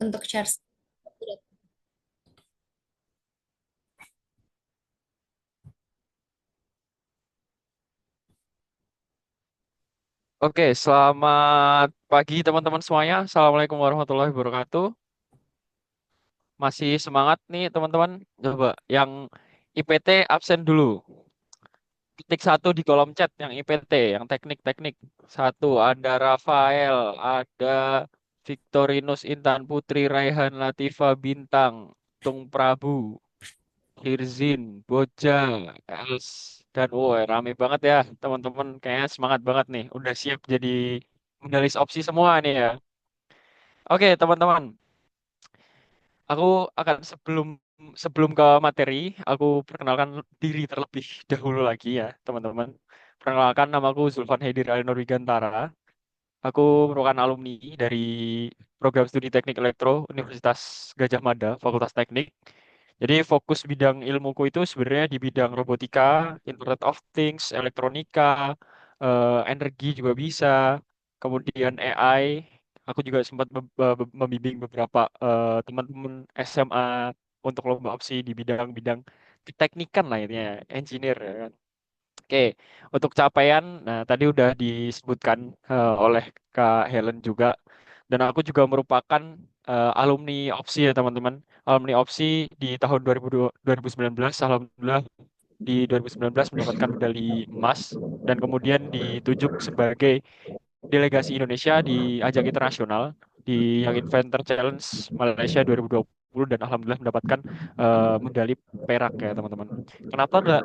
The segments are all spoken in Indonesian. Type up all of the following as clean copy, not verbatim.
untuk share. Oke, selamat pagi teman-teman semuanya. Assalamualaikum warahmatullahi wabarakatuh. Masih semangat nih teman-teman? Coba yang IPT absen dulu. Ketik satu di kolom chat yang IPT, yang teknik-teknik. Satu, ada Rafael, ada Victorinus Intan Putri, Raihan Latifa Bintang, Tung Prabu, Hirzin, Bojang, Els, dan rame banget ya teman-teman. Kayaknya semangat banget nih. Udah siap jadi finalis opsi semua nih ya. Oke, teman-teman. Aku akan sebelum sebelum ke materi, aku perkenalkan diri terlebih dahulu lagi ya, teman-teman. Perkenalkan, namaku Zulfan Heidir Ali Nurwigantara. Aku merupakan alumni dari program studi Teknik Elektro Universitas Gajah Mada, Fakultas Teknik. Jadi fokus bidang ilmuku itu sebenarnya di bidang robotika, Internet of Things, elektronika, energi juga bisa, kemudian AI. Aku juga sempat membimbing beberapa teman-teman SMA untuk lomba opsi di bidang-bidang keteknikan lah ini ya, engineer ya kan. Oke, untuk capaian, nah tadi udah disebutkan oleh Kak Helen juga, dan aku juga merupakan alumni OPSI ya teman-teman. Alumni OPSI di tahun 2019, alhamdulillah di 2019 mendapatkan medali emas, dan kemudian ditunjuk sebagai delegasi Indonesia di ajang internasional di Young Inventor Challenge Malaysia 2020, dan alhamdulillah mendapatkan medali perak ya teman-teman. Kenapa nggak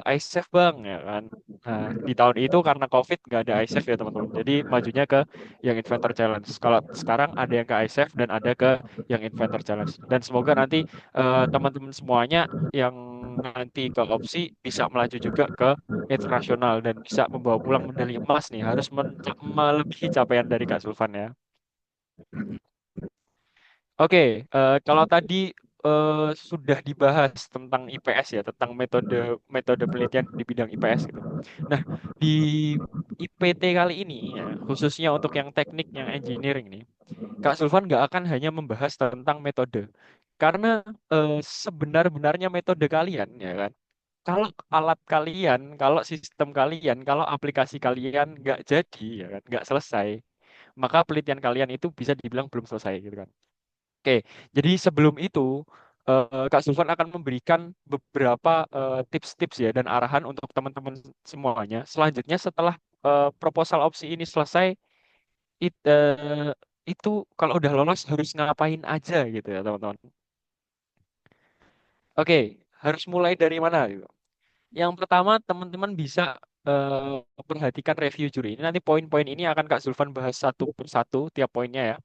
ISEF bang ya kan? Nah, di tahun itu karena COVID nggak ada ISEF ya teman-teman. Jadi majunya ke Young Inventor Challenge. Kalau sekarang ada yang ke ISEF dan ada ke Young Inventor Challenge. Dan semoga nanti teman-teman semuanya yang nanti ke opsi bisa melaju juga ke internasional dan bisa membawa pulang medali emas nih, harus melebihi capaian dari Kak Sulvan ya. Oke, kalau tadi eh, sudah dibahas tentang IPS ya, tentang metode metode penelitian di bidang IPS gitu. Nah, di IPT kali ini ya, khususnya untuk yang teknik, yang engineering nih, Kak Sulvan nggak akan hanya membahas tentang metode, karena eh, sebenar-benarnya metode kalian ya kan. Kalau alat kalian, kalau sistem kalian, kalau aplikasi kalian nggak jadi, ya kan, nggak selesai, maka penelitian kalian itu bisa dibilang belum selesai, gitu kan. Oke, jadi sebelum itu, Kak Sulvan akan memberikan beberapa tips-tips ya dan arahan untuk teman-teman semuanya. Selanjutnya, setelah proposal opsi ini selesai, it- eh, itu kalau udah lolos harus ngapain aja gitu ya, teman-teman. Oke, harus mulai dari mana gitu. Yang pertama, teman-teman bisa perhatikan review juri. Ini nanti poin-poin ini akan Kak Zulfan bahas satu persatu tiap poinnya ya.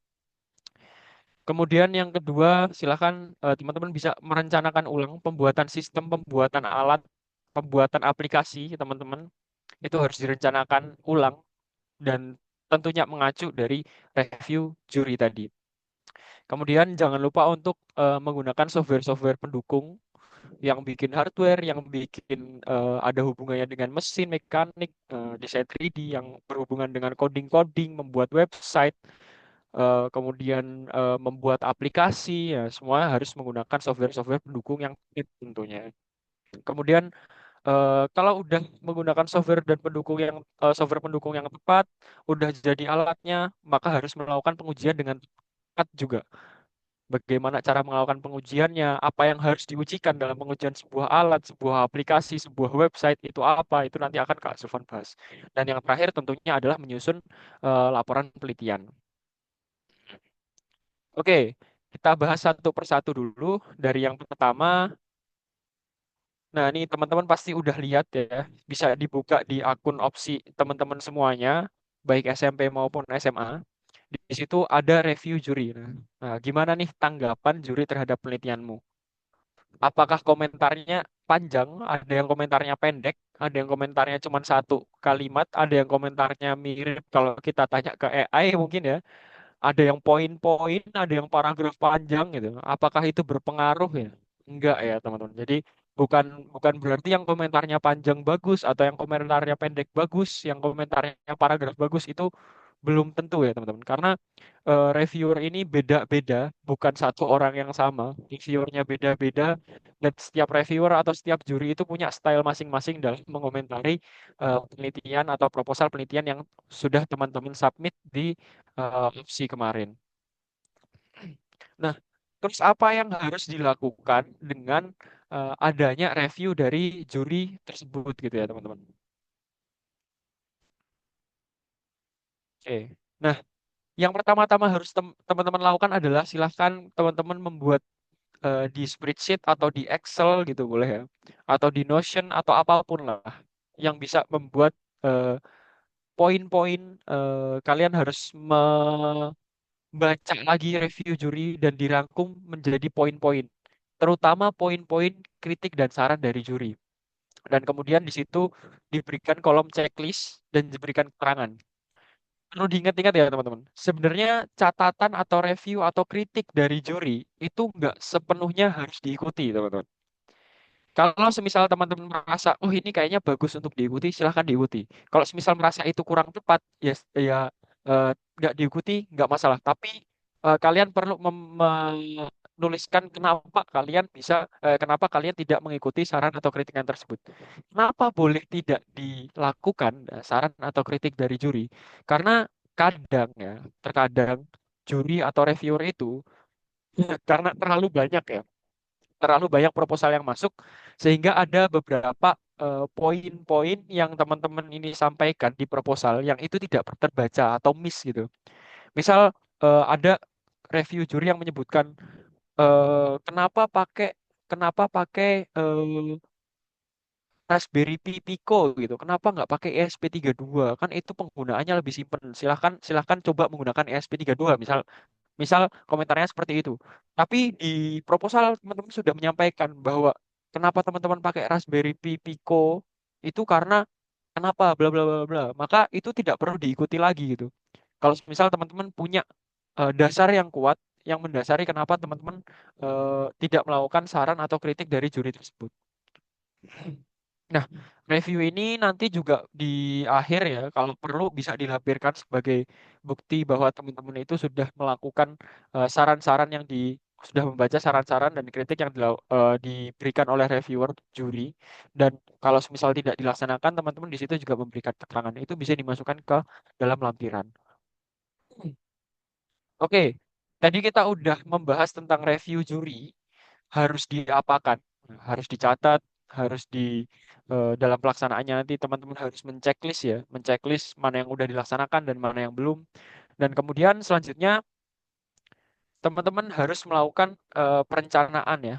Kemudian yang kedua, silakan teman-teman bisa merencanakan ulang pembuatan sistem, pembuatan alat, pembuatan aplikasi, teman-teman. Itu harus direncanakan ulang dan tentunya mengacu dari review juri tadi. Kemudian jangan lupa untuk menggunakan software-software pendukung yang bikin hardware, yang bikin ada hubungannya dengan mesin, mekanik, desain 3D yang berhubungan dengan coding-coding, membuat website, kemudian membuat aplikasi, ya semua harus menggunakan software-software pendukung yang fit tentunya. Kemudian kalau udah menggunakan software pendukung yang tepat, udah jadi alatnya, maka harus melakukan pengujian dengan tepat juga. Bagaimana cara melakukan pengujiannya, apa yang harus diujikan dalam pengujian sebuah alat, sebuah aplikasi, sebuah website, itu apa, itu nanti akan Kak Sulvan bahas. Dan yang terakhir tentunya adalah menyusun laporan penelitian. Oke, kita bahas satu persatu dulu. Dari yang pertama, nah ini teman-teman pasti udah lihat ya, bisa dibuka di akun opsi teman-teman semuanya, baik SMP maupun SMA. Di situ ada review juri. Nah, gimana nih tanggapan juri terhadap penelitianmu? Apakah komentarnya panjang, ada yang komentarnya pendek, ada yang komentarnya cuma satu kalimat, ada yang komentarnya mirip kalau kita tanya ke AI mungkin ya, ada yang poin-poin, ada yang paragraf panjang gitu. Apakah itu berpengaruh ya? Enggak ya teman-teman. Jadi bukan bukan berarti yang komentarnya panjang bagus atau yang komentarnya pendek bagus, yang komentarnya paragraf bagus itu belum tentu ya teman-teman. Karena reviewer ini beda-beda, bukan satu orang yang sama. Reviewernya beda-beda, dan setiap reviewer atau setiap juri itu punya style masing-masing dalam mengomentari penelitian atau proposal penelitian yang sudah teman-teman submit di opsi kemarin. Nah, terus apa yang harus dilakukan dengan adanya review dari juri tersebut gitu ya teman-teman? Oke. Nah, yang pertama-tama harus teman-teman lakukan adalah silahkan teman-teman membuat di spreadsheet atau di Excel gitu boleh ya, atau di Notion atau apapun lah yang bisa membuat eh, poin-poin, kalian harus membaca lagi review juri dan dirangkum menjadi poin-poin, terutama poin-poin kritik dan saran dari juri. Dan kemudian di situ diberikan kolom checklist dan diberikan keterangan. Perlu diingat-ingat ya teman-teman. Sebenarnya catatan atau review atau kritik dari juri itu nggak sepenuhnya harus diikuti teman-teman. Kalau semisal teman-teman merasa, oh ini kayaknya bagus untuk diikuti, silahkan diikuti. Kalau semisal merasa itu kurang tepat, ya eh, nggak diikuti, nggak masalah. Tapi kalian perlu menuliskan kenapa kalian tidak mengikuti saran atau kritikan tersebut. Kenapa boleh tidak dilakukan saran atau kritik dari juri? Karena kadang ya, terkadang juri atau reviewer itu karena terlalu banyak proposal yang masuk sehingga ada beberapa poin-poin yang teman-teman ini sampaikan di proposal yang itu tidak terbaca atau miss gitu. Misal ada review juri yang menyebutkan kenapa pakai Raspberry Pi Pico gitu. Kenapa nggak pakai ESP32? Kan itu penggunaannya lebih simpel. Silahkan silahkan coba menggunakan ESP32 misal. Misal komentarnya seperti itu. Tapi di proposal teman-teman sudah menyampaikan bahwa kenapa teman-teman pakai Raspberry Pi Pico itu karena kenapa bla bla bla bla. Maka itu tidak perlu diikuti lagi gitu. Kalau misal teman-teman punya dasar yang kuat yang mendasari kenapa teman-teman tidak melakukan saran atau kritik dari juri tersebut. Nah, review ini nanti juga di akhir ya, kalau perlu bisa dilampirkan sebagai bukti bahwa teman-teman itu sudah melakukan saran-saran sudah membaca saran-saran dan kritik yang diberikan oleh reviewer juri. Dan kalau misal tidak dilaksanakan, teman-teman di situ juga memberikan keterangan. Itu bisa dimasukkan ke dalam lampiran. Oke, tadi kita udah membahas tentang review juri harus diapakan, harus dicatat, harus dalam pelaksanaannya nanti teman-teman harus menceklis ya, menceklis mana yang udah dilaksanakan dan mana yang belum. Dan kemudian selanjutnya teman-teman harus melakukan perencanaan ya,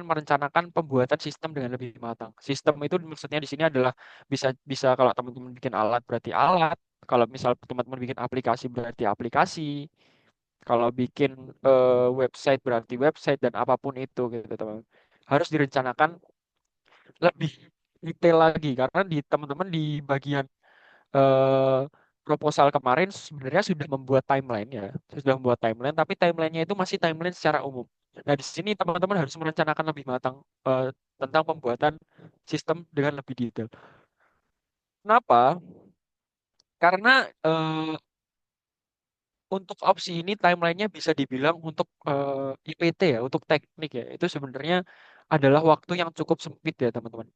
merencanakan pembuatan sistem dengan lebih matang. Sistem itu maksudnya di sini adalah bisa bisa kalau teman-teman bikin alat berarti alat, kalau misal teman-teman bikin aplikasi berarti aplikasi, kalau bikin website berarti website dan apapun itu gitu teman. Harus direncanakan lebih detail lagi karena di teman-teman di bagian eh, proposal kemarin sebenarnya sudah membuat timeline tapi timelinenya itu masih timeline secara umum. Nah, di sini teman-teman harus merencanakan lebih matang eh, tentang pembuatan sistem dengan lebih detail. Kenapa? Karena untuk opsi ini timelinenya bisa dibilang untuk IPT ya, untuk teknik ya, itu sebenarnya adalah waktu yang cukup sempit ya teman-teman.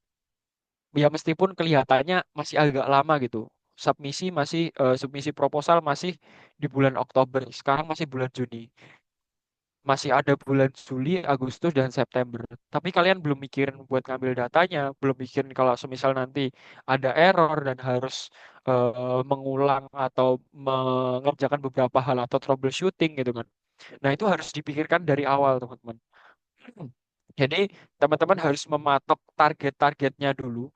Ya meskipun kelihatannya masih agak lama gitu. Submisi proposal masih di bulan Oktober, sekarang masih bulan Juni. Masih ada bulan Juli, Agustus, dan September. Tapi kalian belum mikirin buat ngambil datanya, belum mikirin kalau semisal nanti ada error dan harus mengulang atau mengerjakan beberapa hal atau troubleshooting gitu kan. Nah, itu harus dipikirkan dari awal, teman-teman. Jadi, teman-teman harus mematok target-targetnya dulu.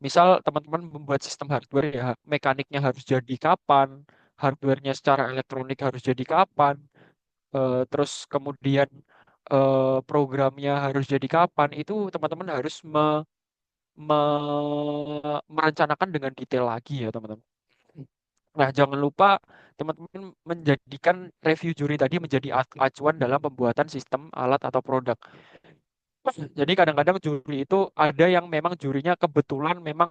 Misal, teman-teman membuat sistem hardware ya, mekaniknya harus jadi kapan, hardwarenya secara elektronik harus jadi kapan, terus kemudian programnya harus jadi kapan, itu teman-teman harus merencanakan dengan detail lagi ya, teman-teman. Nah, jangan lupa teman-teman menjadikan review juri tadi menjadi acuan dalam pembuatan sistem alat atau produk. Jadi kadang-kadang juri itu ada yang memang jurinya kebetulan memang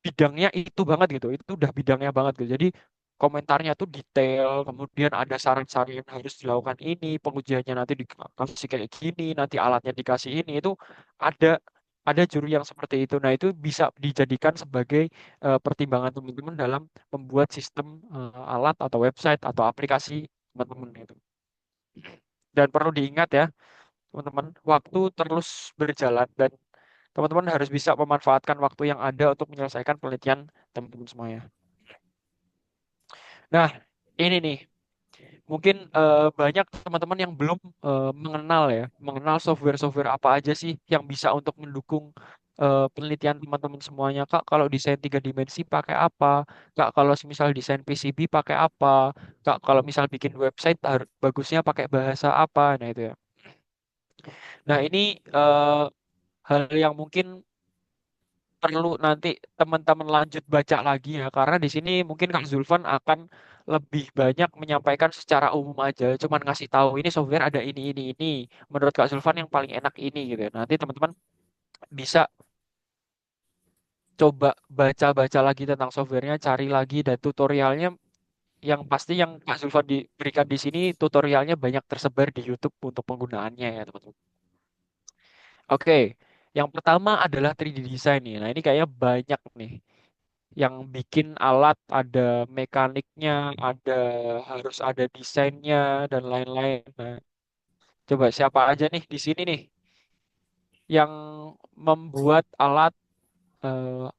bidangnya itu banget gitu. Itu udah bidangnya banget gitu. Jadi komentarnya tuh detail, kemudian ada saran-saran yang harus dilakukan ini, pengujiannya nanti dikasih kayak gini, nanti alatnya dikasih ini, itu ada ada juri yang seperti itu. Nah, itu bisa dijadikan sebagai pertimbangan teman-teman dalam membuat sistem alat atau website atau aplikasi teman-teman itu. Dan perlu diingat ya, teman-teman, waktu terus berjalan dan teman-teman harus bisa memanfaatkan waktu yang ada untuk menyelesaikan penelitian teman-teman semuanya. Nah, ini nih, mungkin banyak teman-teman yang belum mengenal software-software apa aja sih yang bisa untuk mendukung penelitian teman-teman semuanya. Kak, kalau desain tiga dimensi pakai apa? Kak, kalau misal desain PCB pakai apa? Kak, kalau misal bikin website bagusnya pakai bahasa apa? Nah, itu ya. Nah, ini hal yang mungkin perlu nanti teman-teman lanjut baca lagi ya, karena di sini mungkin Kak Zulfan akan lebih banyak menyampaikan secara umum aja, cuman ngasih tahu ini software ada ini. Menurut Kak Zulfan yang paling enak ini gitu ya. Nanti teman-teman bisa coba baca-baca lagi tentang softwarenya, cari lagi dan tutorialnya yang pasti yang Kak Zulfan diberikan di sini tutorialnya banyak tersebar di YouTube untuk penggunaannya ya teman-teman. Oke, yang pertama adalah 3D design nih. Nah, ini kayaknya banyak nih yang bikin alat, ada mekaniknya, ada harus ada desainnya dan lain-lain. Nah, coba siapa aja nih di sini nih yang membuat alat,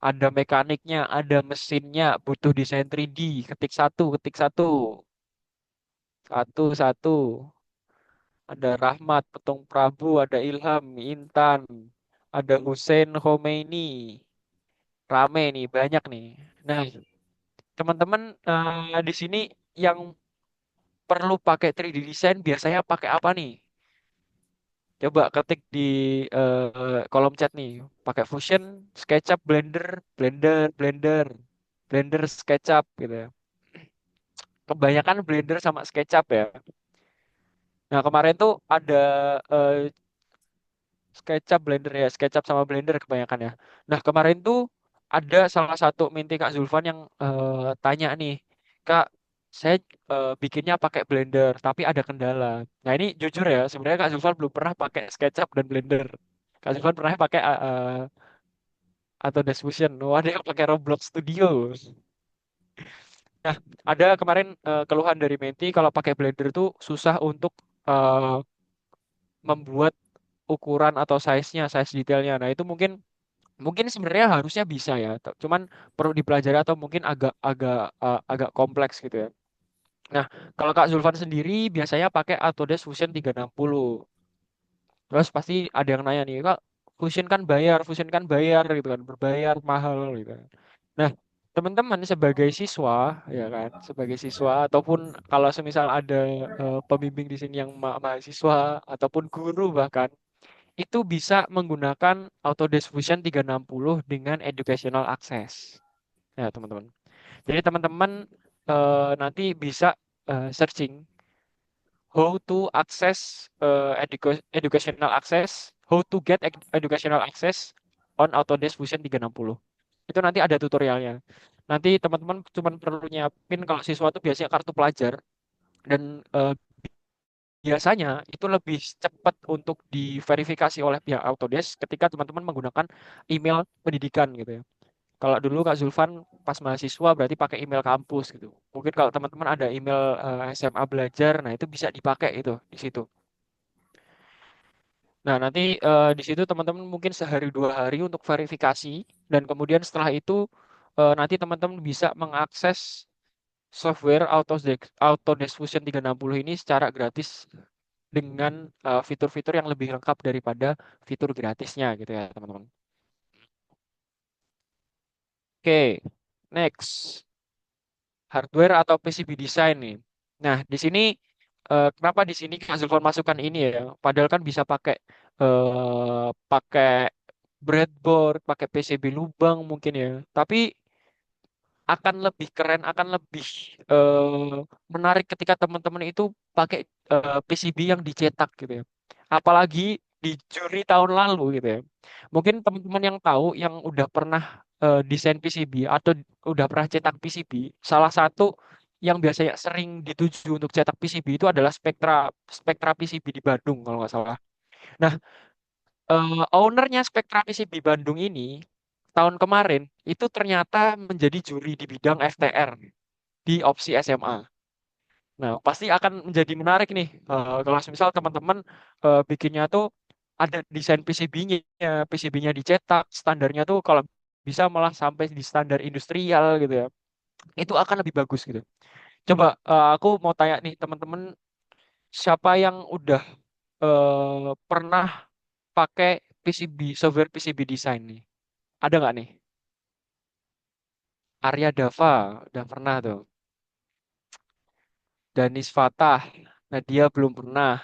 ada mekaniknya, ada mesinnya, butuh desain 3D. Ketik satu, ketik satu, satu, satu. Ada Rahmat, Petung Prabu, ada Ilham, Intan, ada Hussein Khomeini. Rame nih, banyak nih. Nah, teman-teman di sini yang perlu pakai 3D design biasanya pakai apa nih? Coba ketik di kolom chat nih. Pakai Fusion, SketchUp, Blender, Blender, Blender, Blender, SketchUp gitu ya. Kebanyakan Blender sama SketchUp ya. Nah, kemarin tuh ada eh, SketchUp, Blender ya, SketchUp sama Blender kebanyakan ya. Nah, kemarin tuh ada salah satu minti Kak Zulfan yang tanya nih, Kak, saya bikinnya pakai Blender, tapi ada kendala. Nah, ini jujur ya, sebenarnya Kak Zulfan belum pernah pakai SketchUp dan Blender. Kak Zulfan pernah pakai atau Dash Fusion. Oh, ada yang pakai Roblox Studio. Nah, ada kemarin keluhan dari Menti kalau pakai Blender tuh susah untuk eh, membuat ukuran atau size-nya, size detailnya. Nah, itu mungkin mungkin sebenarnya harusnya bisa ya, cuman perlu dipelajari atau mungkin agak agak agak kompleks gitu ya. Nah, kalau Kak Zulfan sendiri biasanya pakai Autodesk Fusion 360. Terus pasti ada yang nanya nih, Kak, Fusion kan bayar gitu kan, berbayar mahal gitu kan. Nah, teman-teman sebagai siswa ya kan, sebagai siswa ataupun kalau semisal ada pembimbing di sini yang mahasiswa ataupun guru bahkan itu bisa menggunakan Autodesk Fusion 360 dengan educational access. Ya, teman-teman. Jadi teman-teman nanti bisa searching how to access educational access, how to get educational access on Autodesk Fusion 360. Itu nanti ada tutorialnya. Nanti teman-teman cuma perlu nyiapin kalau siswa itu biasanya kartu pelajar dan biasanya itu lebih cepat untuk diverifikasi oleh pihak Autodesk ketika teman-teman menggunakan email pendidikan gitu ya. Kalau dulu Kak Zulfan pas mahasiswa berarti pakai email kampus gitu. Mungkin kalau teman-teman ada email SMA belajar, nah itu bisa dipakai itu di situ. Nah, nanti di situ teman-teman mungkin sehari dua hari untuk verifikasi dan kemudian setelah itu nanti teman-teman bisa mengakses software Autodesk Fusion 360 ini secara gratis dengan fitur-fitur yang lebih lengkap daripada fitur gratisnya gitu ya, teman-teman. Oke, next. Hardware atau PCB design nih. Nah, di sini kenapa di sini Kak Zulfan masukkan ini ya? Padahal kan bisa pakai breadboard, pakai PCB lubang mungkin ya. Tapi akan lebih keren, akan lebih menarik ketika teman-teman itu pakai PCB yang dicetak gitu ya. Apalagi di juri tahun lalu gitu ya. Mungkin teman-teman yang tahu, yang udah pernah desain PCB atau udah pernah cetak PCB, salah satu yang biasanya sering dituju untuk cetak PCB itu adalah Spektra Spektra PCB di Bandung kalau nggak salah. Nah, ownernya Spektra PCB Bandung ini tahun kemarin itu ternyata menjadi juri di bidang FTR di opsi SMA. Nah, pasti akan menjadi menarik nih kalau misal teman-teman bikinnya tuh ada desain PCB-nya, PCB-nya dicetak, standarnya tuh kalau bisa malah sampai di standar industrial gitu ya. Itu akan lebih bagus gitu. Coba aku mau tanya nih teman-teman, siapa yang udah pernah pakai PCB, software PCB design nih? Ada nggak nih? Arya Dava, udah pernah tuh. Danis Fatah, Nadia belum pernah.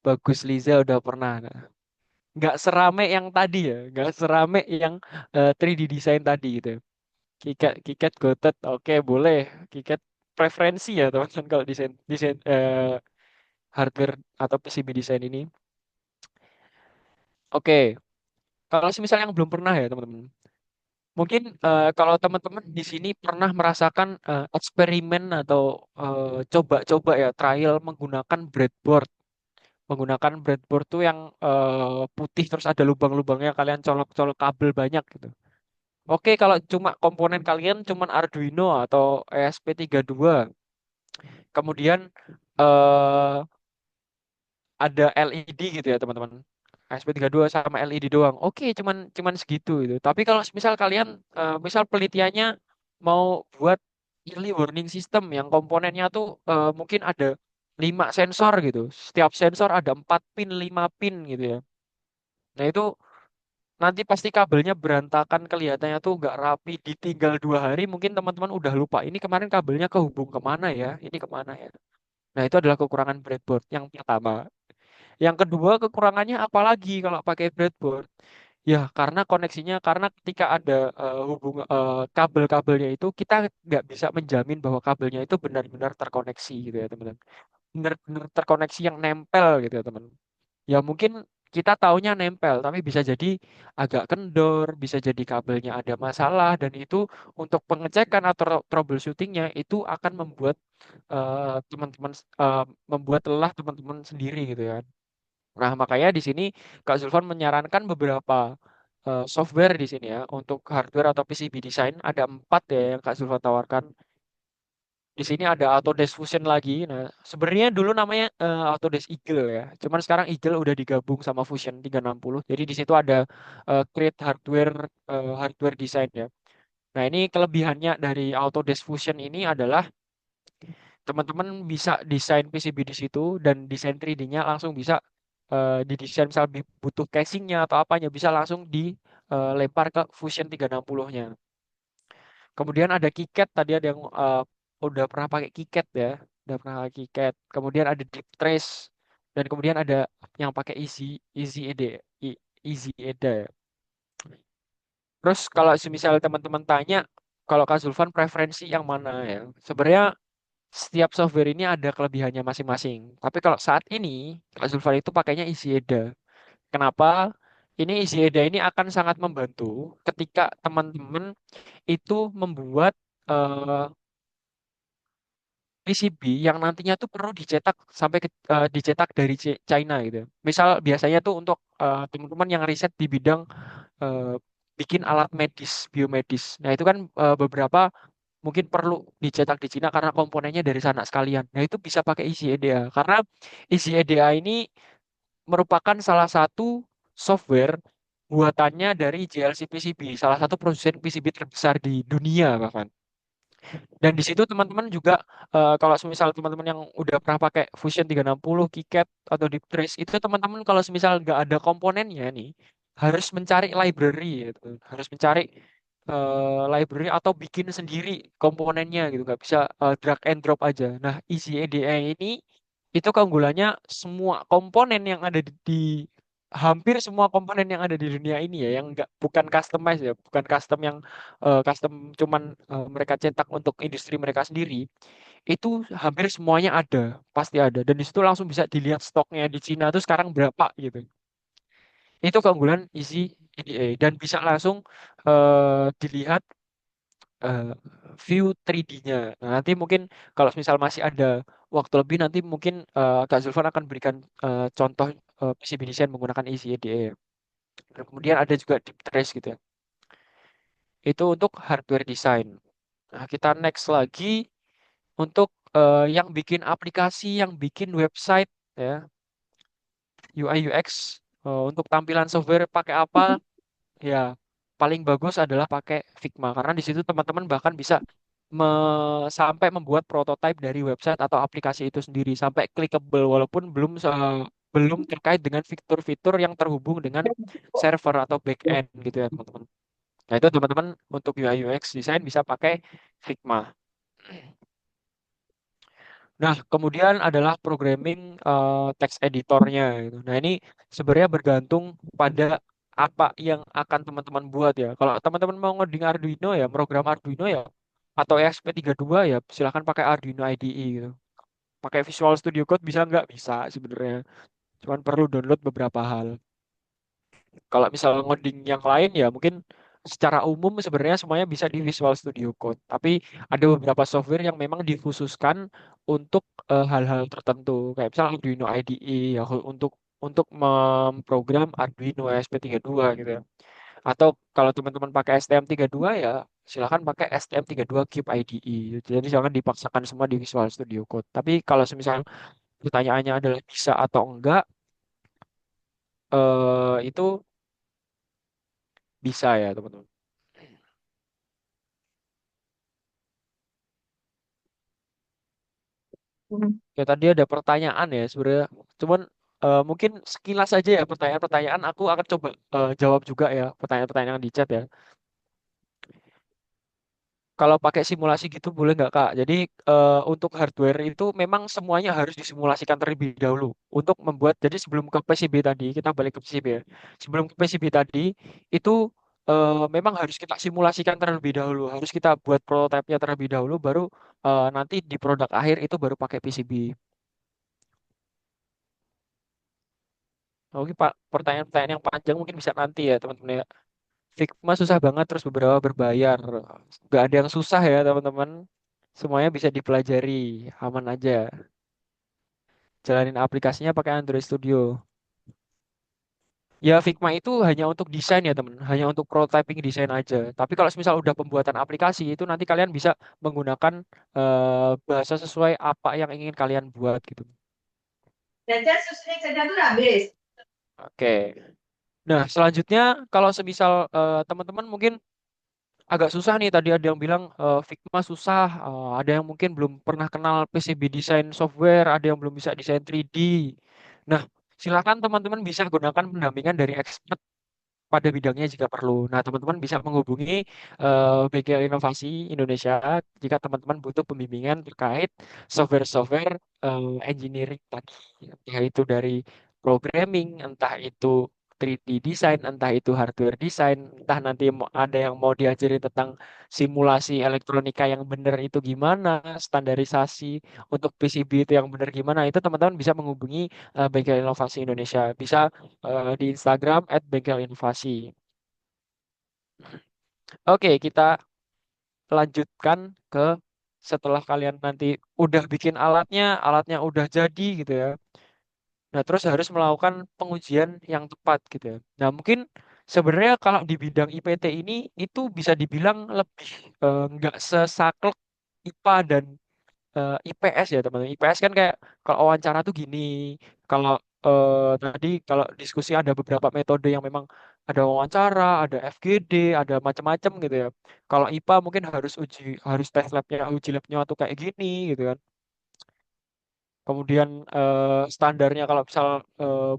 Bagus Liza udah pernah. Nah, nggak serame yang tadi ya, nggak serame yang 3D design tadi gitu. Kiket, Kiket Gotet, oke boleh. Kiket preferensi ya teman-teman kalau desain desain hardware atau PCB desain ini. Oke, kalau semisal yang belum pernah ya teman-teman. Mungkin kalau teman-teman di sini pernah merasakan eksperimen atau coba-coba ya trial menggunakan breadboard. Menggunakan breadboard tuh yang putih terus ada lubang-lubangnya kalian colok-colok kabel banyak gitu. Oke, kalau cuma komponen kalian cuman Arduino atau ESP32, kemudian eh ada LED gitu ya teman-teman. ESP32 sama LED doang. Oke, cuman cuman segitu itu. Tapi kalau misal kalian misal penelitiannya mau buat early warning system yang komponennya tuh mungkin ada 5 sensor gitu. Setiap sensor ada 4 pin, 5 pin gitu ya. Nah itu nanti pasti kabelnya berantakan kelihatannya tuh nggak rapi. Ditinggal 2 hari mungkin teman-teman udah lupa. Ini kemarin kabelnya kehubung kemana ya? Ini kemana ya? Nah itu adalah kekurangan breadboard yang pertama. Yang kedua kekurangannya apalagi kalau pakai breadboard? Ya karena koneksinya, karena ketika ada kabel-kabelnya itu kita nggak bisa menjamin bahwa kabelnya itu benar-benar terkoneksi gitu ya teman-teman. Benar-benar terkoneksi yang nempel gitu ya teman. Ya mungkin kita taunya nempel, tapi bisa jadi agak kendor, bisa jadi kabelnya ada masalah dan itu untuk pengecekan atau troubleshootingnya itu akan membuat teman-teman membuat lelah teman-teman sendiri gitu ya. Nah, makanya di sini Kak Zulfan menyarankan beberapa software di sini ya untuk hardware atau PCB design ada 4 ya yang Kak Zulfan tawarkan. Di sini ada Autodesk Fusion lagi. Nah, sebenarnya dulu namanya Autodesk Eagle ya. Cuman sekarang Eagle udah digabung sama Fusion 360. Jadi di situ ada Create Hardware Hardware Design ya. Nah, ini kelebihannya dari Autodesk Fusion ini adalah teman-teman bisa desain PCB di situ dan desain 3D-nya langsung bisa didesain misal butuh casingnya atau apanya bisa langsung dilempar ke Fusion 360-nya. Kemudian ada KiCad tadi ada yang udah pernah pakai KiCad ya, udah pernah pakai KiCad. Kemudian ada Deep Trace dan kemudian ada yang pakai Easy ED, Easy EDA ya. Terus kalau semisal teman-teman tanya kalau Kak Zulfan preferensi yang mana ya? Sebenarnya setiap software ini ada kelebihannya masing-masing. Tapi kalau saat ini, Kak Zulfan itu pakainya Easy EDA. Kenapa? Ini Easy EDA ini akan sangat membantu ketika teman-teman itu membuat eh, PCB yang nantinya tuh perlu dicetak sampai dicetak dari China gitu. Misal biasanya tuh untuk teman-teman yang riset di bidang eh, bikin alat medis, biomedis. Nah, itu kan beberapa mungkin perlu dicetak di Cina karena komponennya dari sana sekalian. Nah, itu bisa pakai Easy EDA karena Easy EDA ini merupakan salah satu software buatannya dari JLC PCB, salah satu produsen PCB terbesar di dunia bahkan. Dan di situ teman-teman juga kalau semisal teman-teman yang udah pernah pakai Fusion 360, KiCad atau Deep Trace itu teman-teman kalau semisal nggak ada komponennya nih harus mencari library gitu. Harus mencari library atau bikin sendiri komponennya gitu, nggak bisa drag and drop aja. Nah, Easy EDA ini itu keunggulannya semua komponen yang ada hampir semua komponen yang ada di dunia ini ya, yang nggak bukan customize ya, bukan custom yang custom cuman mereka cetak untuk industri mereka sendiri, itu hampir semuanya ada, pasti ada. Dan di situ langsung bisa dilihat stoknya di Cina tuh sekarang berapa gitu. Itu keunggulan Easy EDA dan bisa langsung dilihat eh, view 3D-nya. Nah, nanti mungkin kalau misal masih ada waktu lebih nanti mungkin Kak Zulfan akan berikan contoh PCB design menggunakan ECADE. Dan kemudian ada juga deep trace gitu ya. Itu untuk hardware design. Nah, kita next lagi untuk yang bikin aplikasi, yang bikin website ya, UI UX untuk tampilan software pakai apa? Ya, paling bagus adalah pakai Figma karena di situ teman-teman bahkan bisa sampai membuat prototipe dari website atau aplikasi itu sendiri sampai clickable walaupun belum terkait dengan fitur-fitur yang terhubung dengan server atau backend gitu ya teman-teman. Nah itu teman-teman untuk UI UX design bisa pakai Figma. Nah, kemudian adalah programming text editornya gitu. Nah, ini sebenarnya bergantung pada apa yang akan teman-teman buat ya. Kalau teman-teman mau ngoding Arduino ya, program Arduino ya, atau ESP32 ya, silahkan pakai Arduino IDE gitu. Pakai Visual Studio Code bisa nggak? Bisa sebenarnya. Cuman perlu download beberapa hal. Kalau misal ngoding yang lain ya mungkin secara umum sebenarnya semuanya bisa di Visual Studio Code. Tapi ada beberapa software yang memang dikhususkan untuk hal-hal tertentu. Kayak misal Arduino IDE ya untuk memprogram Arduino ESP32 gitu ya. Atau kalau teman-teman pakai STM32 ya silakan pakai STM32 Cube IDE. Jadi jangan dipaksakan semua di Visual Studio Code. Tapi kalau semisal pertanyaannya adalah bisa atau enggak, itu bisa ya teman-teman. Ya tadi ada pertanyaan ya sebenarnya. Cuman mungkin sekilas aja ya pertanyaan-pertanyaan aku akan coba jawab juga ya pertanyaan-pertanyaan yang di chat ya. Kalau pakai simulasi gitu boleh nggak Kak? Jadi untuk hardware itu memang semuanya harus disimulasikan terlebih dahulu untuk membuat. Jadi sebelum ke PCB tadi kita balik ke PCB ya. Sebelum ke PCB tadi itu memang harus kita simulasikan terlebih dahulu. Harus kita buat prototipenya terlebih dahulu. Baru nanti di produk akhir itu baru pakai PCB. Oke Pak, pertanyaan-pertanyaan yang panjang mungkin bisa nanti ya teman-teman ya. Figma susah banget terus beberapa berbayar. Gak ada yang susah ya teman-teman. Semuanya bisa dipelajari, aman aja. Jalanin aplikasinya pakai Android Studio. Ya Figma itu hanya untuk desain ya teman, hanya untuk prototyping desain aja. Tapi kalau misal udah pembuatan aplikasi itu nanti kalian bisa menggunakan bahasa sesuai apa yang ingin kalian buat gitu. Belajar susunan sejahtera, Bes. Oke. Nah, selanjutnya kalau semisal teman-teman mungkin agak susah nih tadi ada yang bilang Figma susah, ada yang mungkin belum pernah kenal PCB design software, ada yang belum bisa desain 3D. Nah, silakan teman-teman bisa gunakan pendampingan dari expert pada bidangnya jika perlu. Nah, teman-teman bisa menghubungi Bengkel Inovasi Indonesia jika teman-teman butuh pembimbingan terkait software-software engineering tadi, entah itu dari programming, entah itu 3D design, entah itu hardware design, entah nanti ada yang mau diajarin tentang simulasi elektronika yang benar itu gimana, standarisasi untuk PCB itu yang benar gimana, itu teman-teman bisa menghubungi Bengkel Inovasi Indonesia. Bisa di Instagram @bengkelinnovasi. Oke, kita lanjutkan ke setelah kalian nanti udah bikin alatnya, alatnya udah jadi gitu ya. Nah, terus harus melakukan pengujian yang tepat gitu ya. Nah, mungkin sebenarnya kalau di bidang IPT ini itu bisa dibilang lebih nggak sesaklek IPA dan IPS ya teman-teman. IPS kan kayak kalau wawancara tuh gini. Kalau tadi kalau diskusi ada beberapa metode yang memang ada wawancara, ada FGD, ada macam-macam gitu ya. Kalau IPA mungkin harus tes labnya, uji labnya tuh kayak gini gitu kan. Kemudian standarnya kalau misal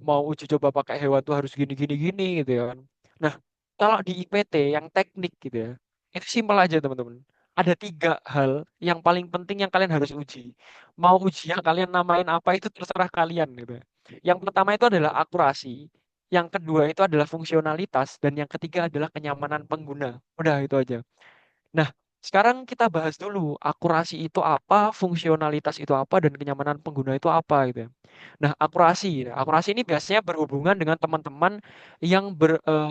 mau uji coba pakai hewan tuh harus gini gini gini gitu ya kan. Nah, kalau di IPT yang teknik gitu ya, itu simpel aja teman-teman. Ada tiga hal yang paling penting yang kalian harus uji. Mau ujian kalian namain apa itu terserah kalian gitu. Yang pertama itu adalah akurasi. Yang kedua itu adalah fungsionalitas dan yang ketiga adalah kenyamanan pengguna. Udah itu aja. Nah, Sekarang kita bahas dulu akurasi itu apa, fungsionalitas itu apa, dan kenyamanan pengguna itu apa gitu ya. Nah, akurasi ini biasanya berhubungan dengan teman-teman yang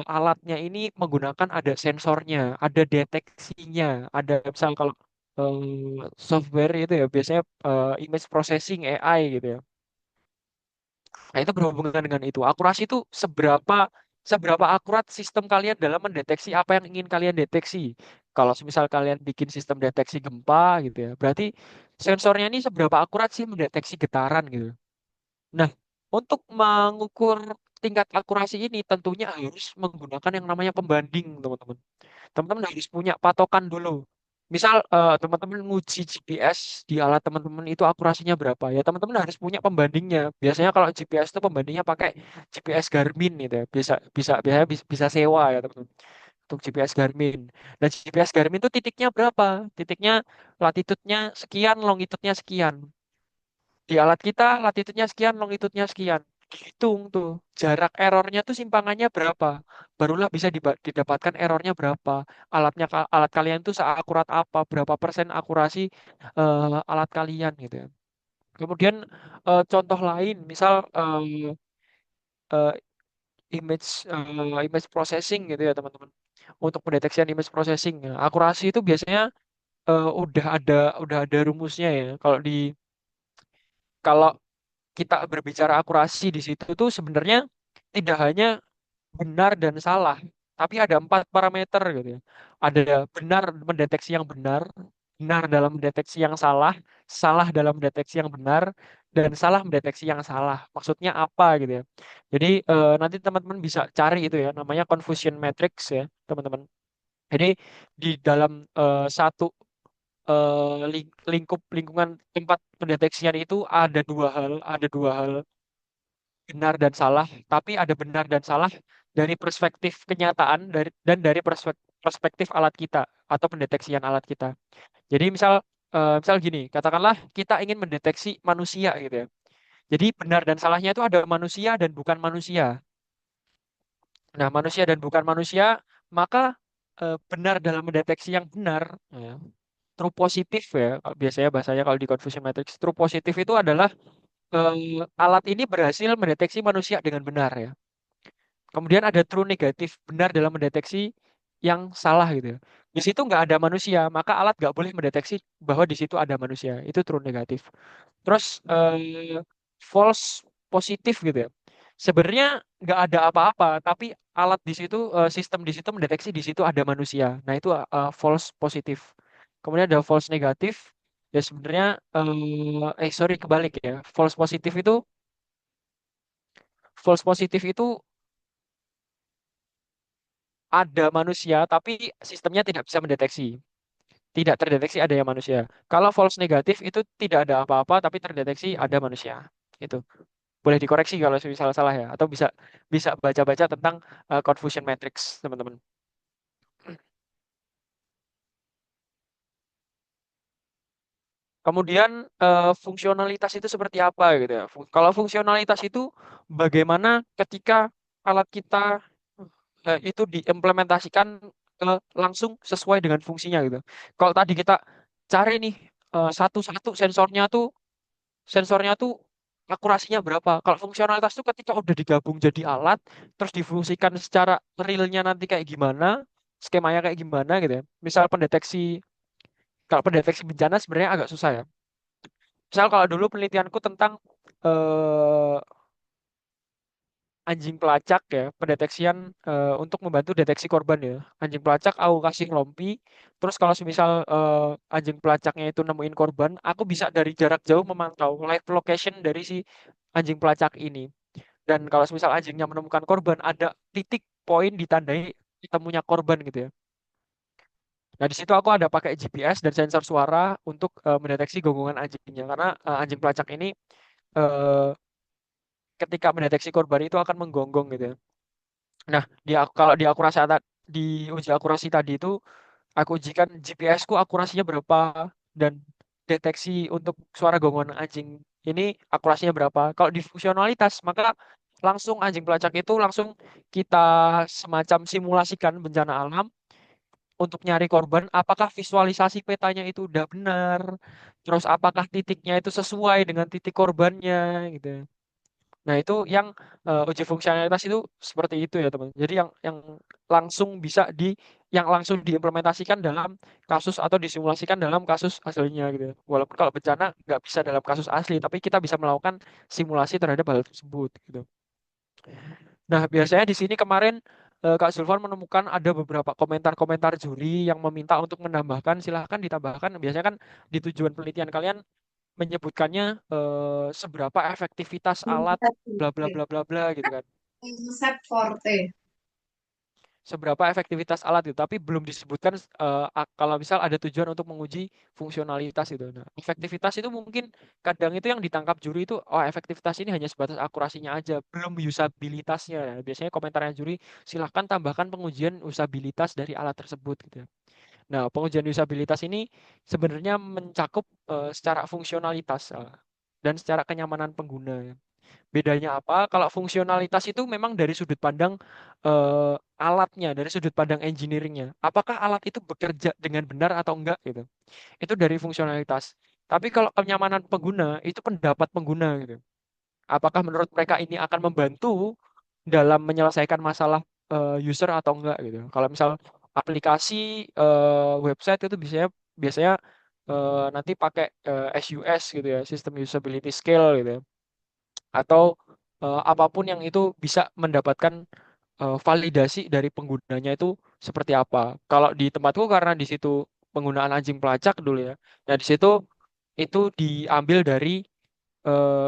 alatnya ini menggunakan ada sensornya, ada deteksinya, ada misal kalau software itu ya biasanya image processing AI gitu ya. Nah, itu berhubungan dengan itu. Akurasi itu seberapa seberapa akurat sistem kalian dalam mendeteksi apa yang ingin kalian deteksi. Kalau misal kalian bikin sistem deteksi gempa gitu ya, berarti sensornya ini seberapa akurat sih mendeteksi getaran gitu. Nah, untuk mengukur tingkat akurasi ini tentunya harus menggunakan yang namanya pembanding, teman-teman. Teman-teman harus punya patokan dulu. Misal teman-teman nguji GPS di alat teman-teman itu akurasinya berapa ya, teman-teman harus punya pembandingnya. Biasanya kalau GPS itu pembandingnya pakai GPS Garmin gitu ya. Bisa bisa biasanya bisa sewa ya, teman-teman. Untuk GPS Garmin. Dan GPS Garmin itu titiknya berapa? Titiknya latitude-nya sekian, longitude-nya sekian. Di alat kita latitude-nya sekian, longitude-nya sekian. Dihitung tuh jarak errornya tuh simpangannya berapa. Barulah bisa didapatkan errornya berapa. Alat kalian tuh seakurat apa, berapa persen akurasi alat kalian gitu ya. Kemudian contoh lain, misal eh, image processing gitu ya teman-teman. Untuk pendeteksian image processing, ya. Akurasi itu biasanya udah ada rumusnya ya. Kalau kita berbicara akurasi di situ tuh sebenarnya tidak hanya benar dan salah, tapi ada 4 parameter gitu ya. Ada benar mendeteksi yang benar, benar dalam mendeteksi yang salah, salah dalam mendeteksi yang benar, dan salah mendeteksi yang salah. Maksudnya apa gitu ya. Jadi nanti teman-teman bisa cari itu ya, namanya confusion matrix ya, teman-teman. Jadi di dalam satu lingkungan tempat pendeteksian itu ada dua hal benar dan salah, tapi ada benar dan salah dari perspektif kenyataan dari perspektif alat kita atau pendeteksian alat kita. Jadi misal gini, katakanlah kita ingin mendeteksi manusia gitu ya. Jadi benar dan salahnya itu ada manusia dan bukan manusia. Nah, manusia dan bukan manusia, maka benar dalam mendeteksi yang benar, ya, true positif ya, biasanya bahasanya kalau di Confucian Matrix, true positif itu adalah alat ini berhasil mendeteksi manusia dengan benar ya. Kemudian ada true negatif, benar dalam mendeteksi yang salah gitu ya. Di situ nggak ada manusia, maka alat nggak boleh mendeteksi bahwa di situ ada manusia. Itu true negatif. Terus false positif gitu ya. Sebenarnya nggak ada apa-apa, tapi alat di situ, sistem di situ mendeteksi di situ ada manusia. Nah itu false positif. Kemudian ada false negatif. Ya sebenarnya sorry kebalik ya. False positif itu ada manusia, tapi sistemnya tidak bisa mendeteksi. Tidak terdeteksi adanya manusia. Kalau false negatif itu tidak ada apa-apa, tapi terdeteksi ada manusia. Itu boleh dikoreksi kalau misalnya salah ya, atau bisa bisa baca-baca tentang confusion matrix, teman-teman. Kemudian fungsionalitas itu seperti apa gitu ya. Kalau fungsionalitas itu bagaimana ketika alat kita itu diimplementasikan langsung sesuai dengan fungsinya gitu. Kalau tadi kita cari nih satu-satu sensornya tuh akurasinya berapa. Kalau fungsionalitas itu ketika udah digabung jadi alat, terus difungsikan secara realnya nanti kayak gimana, skemanya kayak gimana gitu ya. Kalau pendeteksi bencana sebenarnya agak susah ya. Misal kalau dulu penelitianku tentang eh, anjing pelacak ya, pendeteksian untuk membantu deteksi korban ya. Anjing pelacak aku kasih lompi, terus kalau semisal anjing pelacaknya itu nemuin korban, aku bisa dari jarak jauh memantau live location dari si anjing pelacak ini. Dan kalau semisal anjingnya menemukan korban, ada titik poin ditandai ketemunya korban gitu ya. Nah, di situ aku ada pakai GPS dan sensor suara untuk mendeteksi gonggongan anjingnya karena anjing pelacak ini eh, ketika mendeteksi korban itu akan menggonggong gitu ya. Nah, kalau di uji akurasi tadi itu aku ujikan GPS ku akurasinya berapa dan deteksi untuk suara gonggongan anjing ini akurasinya berapa. Kalau di fungsionalitas maka langsung anjing pelacak itu langsung kita semacam simulasikan bencana alam untuk nyari korban, apakah visualisasi petanya itu udah benar, terus apakah titiknya itu sesuai dengan titik korbannya gitu. Nah, itu yang uji fungsionalitas itu seperti itu ya, teman. Jadi yang langsung bisa yang langsung diimplementasikan dalam kasus atau disimulasikan dalam kasus aslinya gitu. Walaupun kalau bencana nggak bisa dalam kasus asli, tapi kita bisa melakukan simulasi terhadap hal tersebut gitu. Nah, biasanya di sini kemarin Kak Zulfan menemukan ada beberapa komentar-komentar juri yang meminta untuk menambahkan, silahkan ditambahkan. Biasanya kan di tujuan penelitian kalian menyebutkannya seberapa efektivitas alat bla bla bla bla bla gitu kan. Konsep forte. Seberapa efektivitas alat itu, tapi belum disebutkan kalau misal ada tujuan untuk menguji fungsionalitas itu. Nah, efektivitas itu mungkin kadang itu yang ditangkap juri itu, oh efektivitas ini hanya sebatas akurasinya aja, belum usabilitasnya. Nah, biasanya komentarnya juri, silahkan tambahkan pengujian usabilitas dari alat tersebut gitu ya. Nah, pengujian usabilitas ini sebenarnya mencakup secara fungsionalitas dan secara kenyamanan pengguna. Bedanya apa? Kalau fungsionalitas itu memang dari sudut pandang alatnya, dari sudut pandang engineeringnya. Apakah alat itu bekerja dengan benar atau enggak gitu. Itu dari fungsionalitas. Tapi kalau kenyamanan pengguna itu pendapat pengguna gitu. Apakah menurut mereka ini akan membantu dalam menyelesaikan masalah user atau enggak gitu. Kalau misal aplikasi website itu biasanya biasanya nanti pakai SUS gitu ya, System Usability Scale gitu ya. Atau apapun yang itu bisa mendapatkan validasi dari penggunanya itu seperti apa. Kalau di tempatku karena di situ penggunaan anjing pelacak dulu ya. Nah, di situ itu diambil dari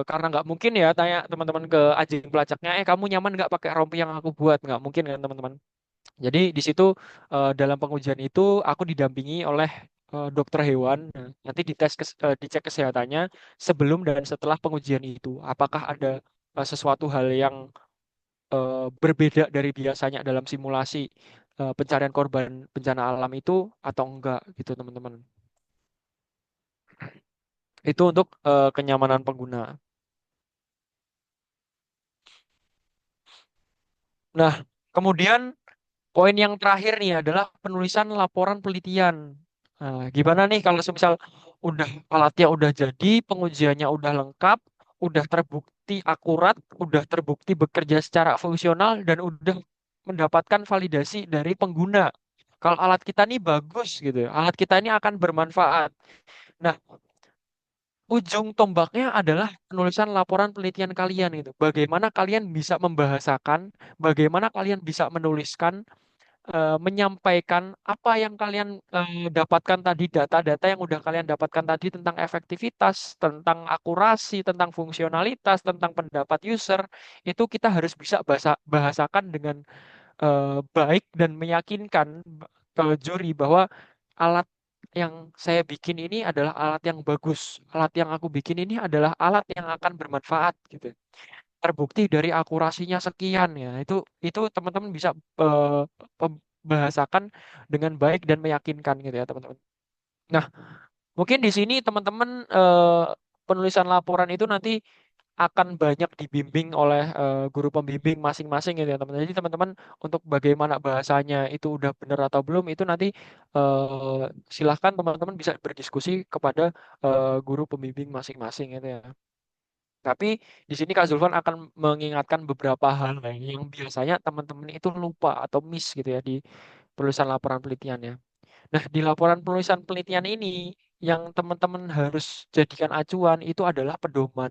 karena nggak mungkin ya tanya teman-teman ke anjing pelacaknya, kamu nyaman nggak pakai rompi yang aku buat? Nggak mungkin kan teman-teman. Jadi di situ dalam pengujian itu aku didampingi oleh dokter hewan. Nah, nanti dicek kesehatannya sebelum dan setelah pengujian itu. Apakah ada sesuatu hal yang berbeda dari biasanya dalam simulasi pencarian korban bencana alam itu atau enggak gitu teman-teman. Itu untuk kenyamanan pengguna. Nah, kemudian poin yang terakhir nih adalah penulisan laporan penelitian. Nah, gimana nih kalau semisal udah alatnya udah jadi, pengujiannya udah lengkap, udah terbukti akurat, udah terbukti bekerja secara fungsional dan udah mendapatkan validasi dari pengguna. Kalau alat kita nih bagus gitu, alat kita ini akan bermanfaat. Nah, ujung tombaknya adalah penulisan laporan penelitian kalian itu. Bagaimana kalian bisa membahasakan, bagaimana kalian bisa menuliskan menyampaikan apa yang kalian dapatkan tadi, data-data yang udah kalian dapatkan tadi tentang efektivitas, tentang akurasi, tentang fungsionalitas, tentang pendapat user, itu kita harus bisa bahasakan dengan baik dan meyakinkan ke juri bahwa alat yang saya bikin ini adalah alat yang bagus, alat yang aku bikin ini adalah alat yang akan bermanfaat gitu, terbukti dari akurasinya sekian ya. Itu teman-teman bisa eh, bahasakan dengan baik dan meyakinkan gitu ya, teman-teman. Nah, mungkin di sini teman-teman penulisan laporan itu nanti akan banyak dibimbing oleh guru pembimbing masing-masing gitu ya, teman-teman. Jadi teman-teman untuk bagaimana bahasanya itu udah benar atau belum itu nanti silahkan teman-teman bisa berdiskusi kepada guru pembimbing masing-masing gitu ya. Tapi di sini Kak Zulfan akan mengingatkan beberapa hal yang biasanya teman-teman itu lupa atau miss gitu ya di penulisan laporan penelitiannya. Nah, di laporan penulisan penelitian ini yang teman-teman harus jadikan acuan itu adalah pedoman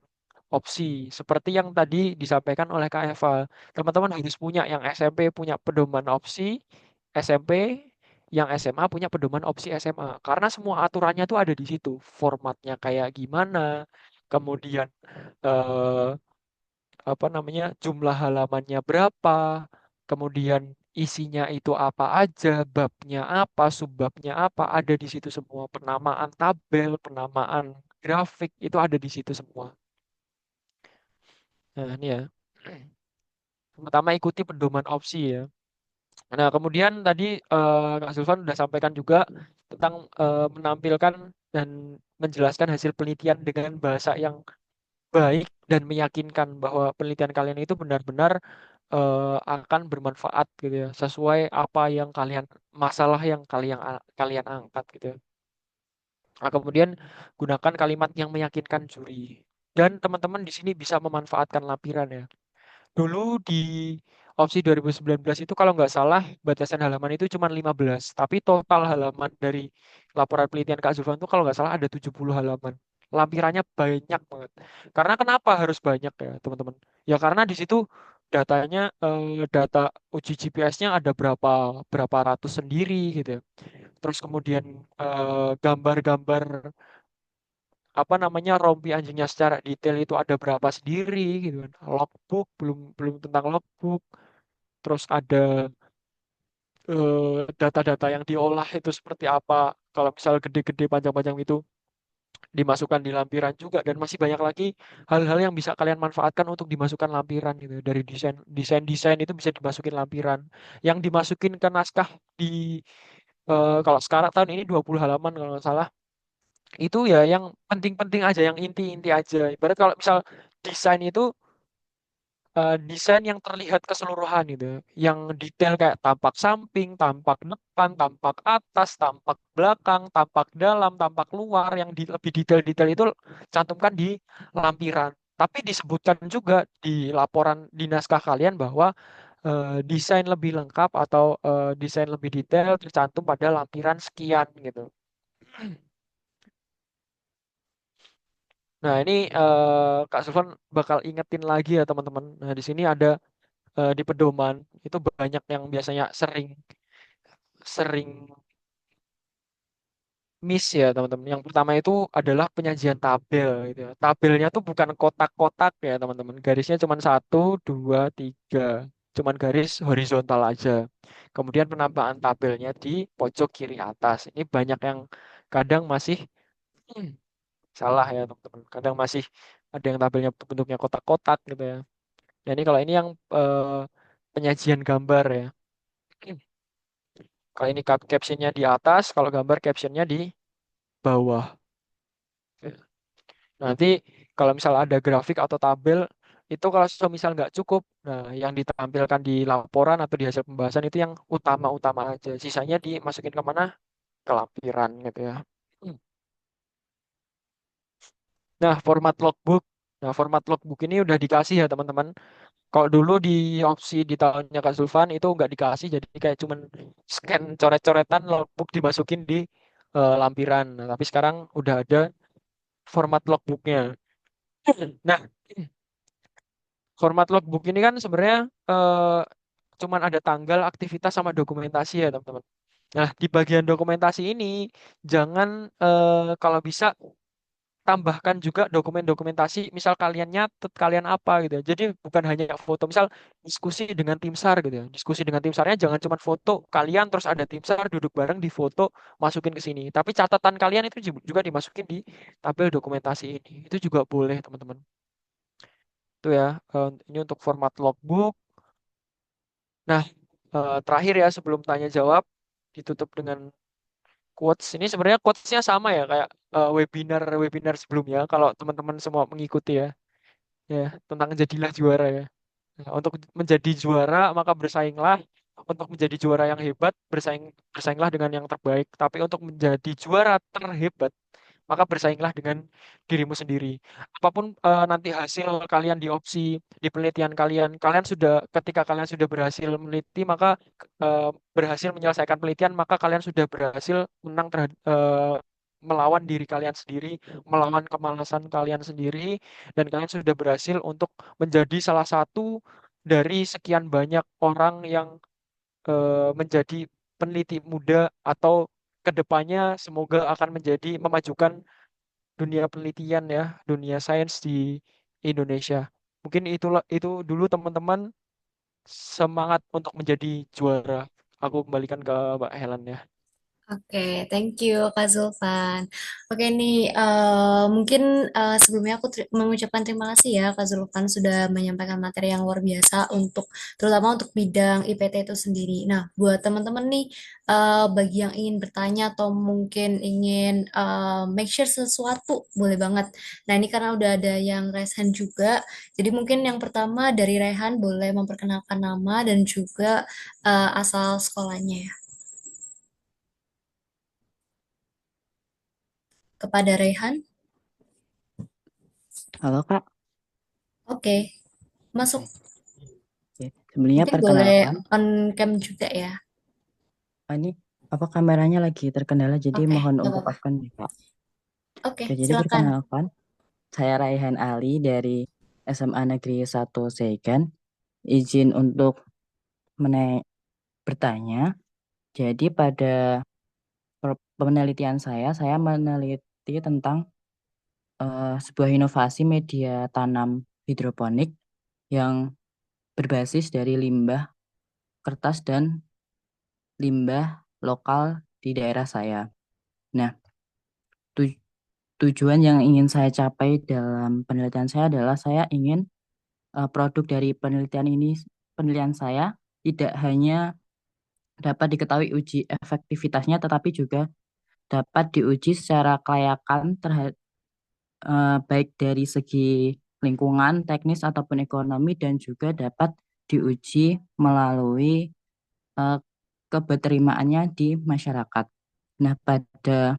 opsi. Seperti yang tadi disampaikan oleh Kak Eva. Teman-teman harus punya yang SMP punya pedoman opsi, SMP yang SMA punya pedoman opsi SMA. Karena semua aturannya tuh ada di situ. Formatnya kayak gimana, kemudian eh, apa namanya jumlah halamannya berapa, kemudian isinya itu apa aja, babnya apa, subbabnya apa, ada di situ semua. Penamaan tabel, penamaan grafik itu ada di situ semua. Nah, ini ya. Pertama ikuti pedoman opsi ya. Nah, kemudian tadi Kak Zulfan sudah sampaikan juga tentang menampilkan dan menjelaskan hasil penelitian dengan bahasa yang baik dan meyakinkan bahwa penelitian kalian itu benar-benar akan bermanfaat gitu ya, sesuai apa yang masalah yang kalian angkat gitu ya. Nah, kemudian gunakan kalimat yang meyakinkan juri. Dan teman-teman di sini bisa memanfaatkan lampiran ya. Dulu di opsi 2019 itu kalau nggak salah batasan halaman itu cuma 15, tapi total halaman dari laporan penelitian Kak Zulfan itu kalau nggak salah ada 70 halaman. Lampirannya banyak banget. Karena kenapa harus banyak ya, teman-teman? Ya karena di situ data uji GPS-nya ada berapa berapa ratus sendiri gitu ya. Terus kemudian gambar-gambar apa namanya rompi anjingnya secara detail itu ada berapa sendiri gitu kan. Logbook belum belum tentang logbook. Terus ada data-data yang diolah itu seperti apa. Kalau misal gede-gede panjang-panjang itu dimasukkan di lampiran juga, dan masih banyak lagi hal-hal yang bisa kalian manfaatkan untuk dimasukkan lampiran gitu. Dari desain itu bisa dimasukin lampiran. Yang dimasukin ke naskah di kalau sekarang tahun ini 20 halaman kalau nggak salah. Itu ya yang penting-penting aja, yang inti-inti aja. Ibarat kalau misal desain itu desain yang terlihat keseluruhan gitu, yang detail kayak tampak samping, tampak depan, tampak atas, tampak belakang, tampak dalam, tampak luar, yang lebih detail-detail itu cantumkan di lampiran. Tapi disebutkan juga di laporan di naskah kalian bahwa desain lebih lengkap atau desain lebih detail tercantum pada lampiran sekian gitu. Nah, ini Kak Sulvan bakal ingetin lagi ya teman-teman. Nah, di sini ada di pedoman itu banyak yang biasanya sering sering miss ya teman-teman. Yang pertama itu adalah penyajian tabel gitu ya. Tabelnya tuh bukan kotak-kotak ya teman-teman. Garisnya cuma satu, dua, tiga. Cuman garis horizontal aja. Kemudian penampakan tabelnya di pojok kiri atas. Ini banyak yang kadang masih hmm, salah ya teman-teman. Kadang masih ada yang tabelnya bentuknya kotak-kotak gitu ya. Nah, ini kalau ini yang penyajian gambar ya. Kalau ini captionnya di atas, kalau gambar captionnya di bawah. Nanti kalau misal ada grafik atau tabel, itu kalau misal nggak cukup, nah yang ditampilkan di laporan atau di hasil pembahasan itu yang utama-utama aja. Sisanya dimasukin kemana? Ke lampiran gitu ya. Hmm. Nah, format logbook. Nah, format logbook ini udah dikasih ya teman-teman. Kalau dulu di opsi di tahunnya Kak Zulfan itu nggak dikasih, jadi kayak cuman scan coret-coretan logbook dimasukin di lampiran. Nah, tapi sekarang udah ada format logbooknya. Nah, format logbook ini kan sebenarnya cuman ada tanggal, aktivitas sama dokumentasi ya teman-teman. Nah, di bagian dokumentasi ini jangan kalau bisa tambahkan juga dokumen-dokumentasi, misal kalian nyatet, kalian apa gitu ya. Jadi bukan hanya foto, misal diskusi dengan tim SAR gitu ya. Diskusi dengan tim SARnya jangan cuma foto kalian terus ada tim SAR duduk bareng di foto masukin ke sini. Tapi catatan kalian itu juga dimasukin di tabel dokumentasi ini. Itu juga boleh teman-teman. Itu ya, ini untuk format logbook. Nah, terakhir ya sebelum tanya jawab ditutup dengan quotes. Ini sebenarnya quotesnya sama ya kayak webinar sebelumnya kalau teman-teman semua mengikuti ya. Ya, tentang jadilah juara ya. Nah, untuk menjadi juara maka bersainglah. Untuk menjadi juara yang hebat bersainglah dengan yang terbaik. Tapi untuk menjadi juara terhebat maka bersainglah dengan dirimu sendiri. Apapun nanti hasil kalian di opsi, di penelitian kalian, ketika kalian sudah berhasil meneliti, maka berhasil menyelesaikan penelitian, maka kalian sudah berhasil menang melawan diri kalian sendiri, melawan kemalasan kalian sendiri, dan kalian sudah berhasil untuk menjadi salah satu dari sekian banyak orang yang menjadi peneliti muda atau kedepannya semoga akan menjadi memajukan dunia penelitian ya, dunia sains di Indonesia. Mungkin itu dulu teman-teman, semangat untuk menjadi juara. Aku kembalikan ke Mbak Helen ya. Oke, thank you Kak Zulfan. Oke nih, mungkin sebelumnya aku mengucapkan terima kasih ya Kak Zulfan sudah menyampaikan materi yang luar biasa untuk terutama untuk bidang IPT itu sendiri. Nah, buat teman-teman nih, bagi yang ingin bertanya atau mungkin ingin make sure sesuatu, boleh banget. Nah, ini karena udah ada yang raise hand juga, jadi mungkin yang pertama dari Rehan boleh memperkenalkan nama dan juga asal sekolahnya ya. Kepada Rehan. Halo Kak. Oke, masuk. Oke. Sebelumnya Mungkin boleh perkenalkan, on cam juga ya. ini apa kameranya lagi terkendala, jadi Oke, mohon nggak untuk apa-apa. off-kan ya Kak. Oke, Oke, jadi silakan. perkenalkan, saya Raihan Ali dari SMA Negeri 1 Seigan. Izin untuk bertanya. Jadi pada penelitian saya meneliti tentang sebuah inovasi media tanam hidroponik yang berbasis dari limbah kertas dan limbah lokal di daerah saya. Nah, tu- tujuan yang ingin saya capai dalam penelitian saya adalah saya ingin produk dari penelitian saya tidak hanya dapat diketahui uji efektivitasnya, tetapi juga dapat diuji secara kelayakan baik dari segi lingkungan, teknis ataupun ekonomi, dan juga dapat diuji melalui eh, keberterimaannya di masyarakat. Nah, pada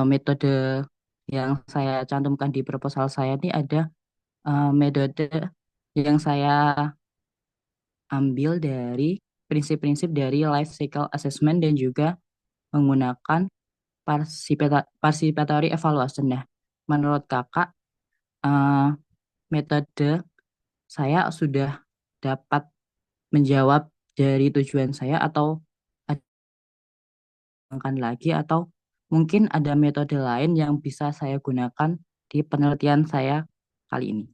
metode yang saya cantumkan di proposal saya ini ada metode yang saya ambil dari prinsip-prinsip dari life cycle assessment dan juga menggunakan participatory evaluation. Nah, menurut kakak, eh, metode saya sudah dapat menjawab dari tujuan saya atau ada lagi atau mungkin ada metode lain yang bisa saya gunakan di penelitian saya kali ini.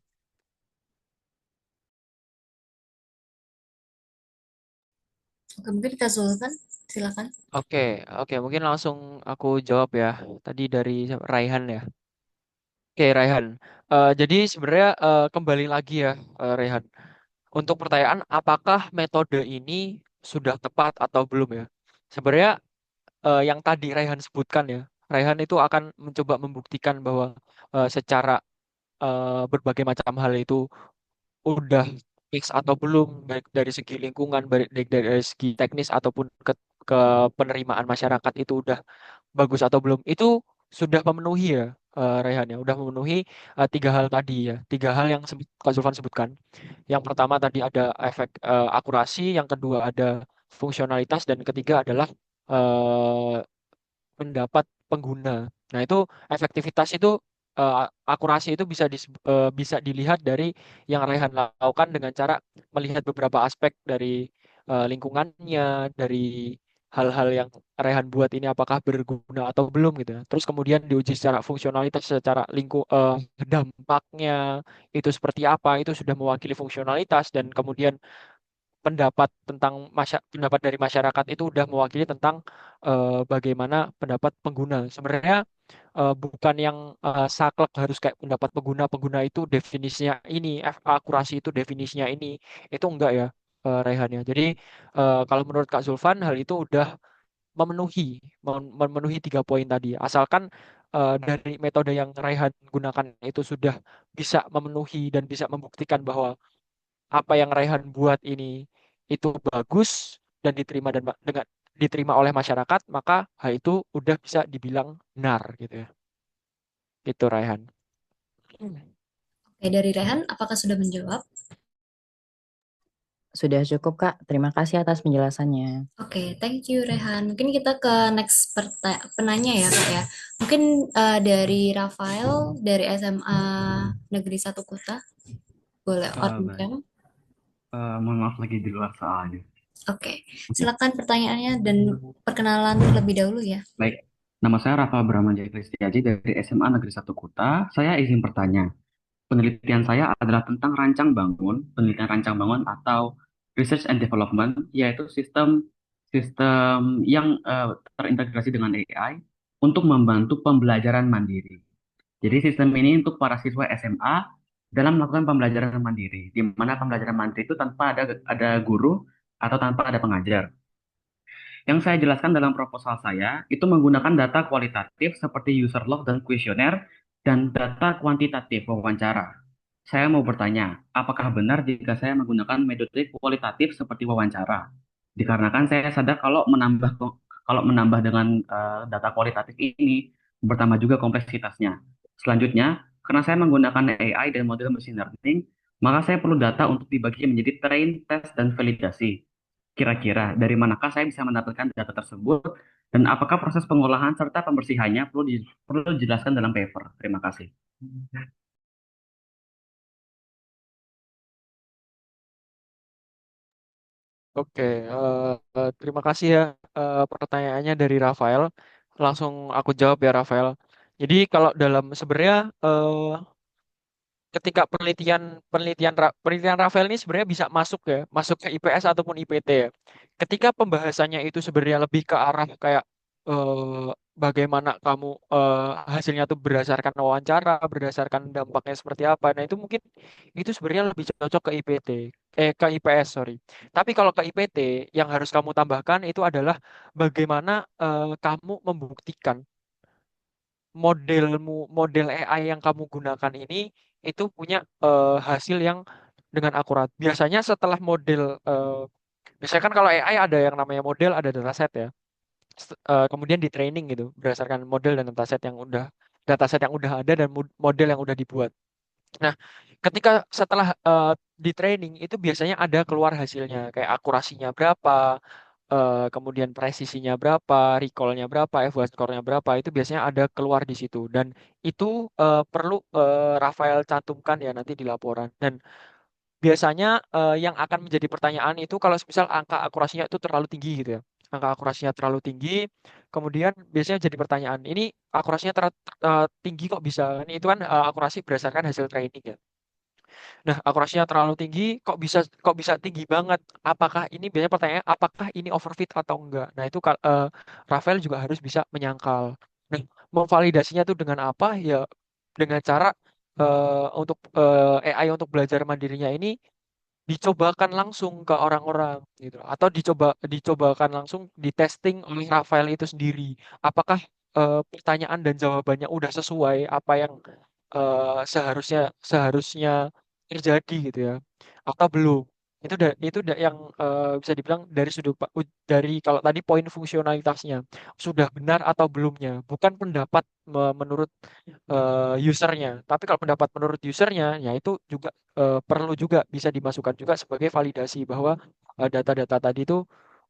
Oke, mungkin Kak Zulfan, silakan. Oke, oke, mungkin langsung aku jawab ya. Tadi dari Raihan ya. Oke, Raihan. Jadi sebenarnya kembali lagi ya, Raihan. Untuk pertanyaan, apakah metode ini sudah tepat atau belum ya? Sebenarnya yang tadi Raihan sebutkan ya, Raihan itu akan mencoba membuktikan bahwa secara berbagai macam hal itu udah fix atau belum, baik dari segi lingkungan, baik dari segi teknis ataupun ke penerimaan masyarakat itu udah bagus atau belum. Itu sudah memenuhi ya, Raihan ya, udah memenuhi tiga hal tadi ya, tiga hal yang Kak Zulfan sebutkan. Yang pertama tadi ada efek akurasi, yang kedua ada fungsionalitas, dan ketiga adalah eh, pendapat pengguna. Nah, itu efektivitas itu akurasi itu bisa dilihat dari yang Rehan lakukan dengan cara melihat beberapa aspek dari lingkungannya, dari hal-hal yang Rehan buat ini apakah berguna atau belum gitu ya. Terus kemudian diuji secara fungsionalitas, secara dampaknya itu seperti apa, itu sudah mewakili fungsionalitas, dan kemudian pendapat dari masyarakat itu udah mewakili tentang bagaimana pendapat pengguna. Sebenarnya bukan yang saklek harus kayak pendapat pengguna, pengguna itu definisinya ini, akurasi itu definisinya ini. Itu enggak ya, Raihan ya. Jadi kalau menurut Kak Zulfan hal itu udah memenuhi tiga poin tadi. Asalkan dari metode yang Raihan gunakan itu sudah bisa memenuhi dan bisa membuktikan bahwa apa yang Raihan buat ini itu bagus dan diterima oleh masyarakat, maka hal itu udah bisa dibilang benar gitu ya. Itu Raihan. Oke, dari Rehan, apakah sudah menjawab? Sudah cukup Kak, terima kasih atas penjelasannya. Oke, thank you Rehan. Mungkin kita ke next penanya ya Kak ya. Mungkin dari Rafael dari SMA Negeri 1 Kuta. Boleh on Baik. cam. Mohon maaf lagi di luar soalnya. Oke, silakan pertanyaannya dan perkenalan terlebih dahulu ya. Baik, nama saya Rafa Bramanja Kristiaji dari SMA Negeri 1 Kuta. Saya izin bertanya. Penelitian saya adalah tentang penelitian rancang bangun atau research and development, yaitu sistem sistem yang terintegrasi dengan AI untuk membantu pembelajaran mandiri. Jadi sistem ini untuk para siswa SMA dalam melakukan pembelajaran mandiri, di mana pembelajaran mandiri itu tanpa ada guru atau tanpa ada pengajar. Yang saya jelaskan dalam proposal saya itu menggunakan data kualitatif seperti user log dan kuesioner dan data kuantitatif wawancara. Saya mau bertanya, apakah benar jika saya menggunakan metode kualitatif seperti wawancara? Dikarenakan saya sadar kalau menambah dengan data kualitatif ini bertambah juga kompleksitasnya. Selanjutnya, karena saya menggunakan AI dan model machine learning, maka saya perlu data untuk dibagi menjadi train, test, dan validasi. Kira-kira dari manakah saya bisa mendapatkan data tersebut dan apakah proses pengolahan serta pembersihannya perlu dijelaskan dalam paper? Terima kasih. Oke, terima kasih ya pertanyaannya dari Rafael. Langsung aku jawab ya Rafael. Jadi kalau dalam sebenarnya ketika penelitian Rafael ini sebenarnya bisa masuk ke IPS ataupun IPT ya. Ketika pembahasannya itu sebenarnya lebih ke arah kayak bagaimana kamu hasilnya tuh berdasarkan wawancara, berdasarkan dampaknya seperti apa. Nah, itu mungkin itu sebenarnya lebih cocok ke ke IPS, sorry. Tapi kalau ke IPT yang harus kamu tambahkan itu adalah bagaimana kamu membuktikan model AI yang kamu gunakan ini itu punya hasil yang dengan akurat. Biasanya setelah biasanya kan kalau AI ada yang namanya model, ada dataset ya. Kemudian di training gitu berdasarkan model dan dataset yang udah ada dan model yang udah dibuat. Nah, ketika setelah di training itu biasanya ada keluar hasilnya kayak akurasinya berapa, kemudian presisinya berapa, recall-nya berapa, F1 score-nya berapa, itu biasanya ada keluar di situ dan itu perlu Rafael cantumkan ya nanti di laporan. Dan biasanya yang akan menjadi pertanyaan itu kalau misal angka akurasinya itu terlalu tinggi gitu ya. Angka akurasinya terlalu tinggi, kemudian biasanya jadi pertanyaan, ini akurasinya tinggi kok bisa? Ini itu kan akurasi berdasarkan hasil training ya. Nah, akurasinya terlalu tinggi, kok bisa tinggi banget? Apakah ini biasanya pertanyaannya apakah ini overfit atau enggak? Nah, itu Rafael juga harus bisa menyangkal. Nah, memvalidasinya itu dengan apa? Ya dengan cara untuk AI untuk belajar mandirinya ini dicobakan langsung ke orang-orang gitu atau dicobakan langsung di testing oleh Rafael itu sendiri. Apakah pertanyaan dan jawabannya udah sesuai apa yang seharusnya seharusnya terjadi gitu ya atau belum. Itu yang bisa dibilang dari kalau tadi poin fungsionalitasnya sudah benar atau belumnya, bukan pendapat menurut usernya. Tapi kalau pendapat menurut usernya, ya itu juga perlu juga bisa dimasukkan juga sebagai validasi bahwa data-data tadi itu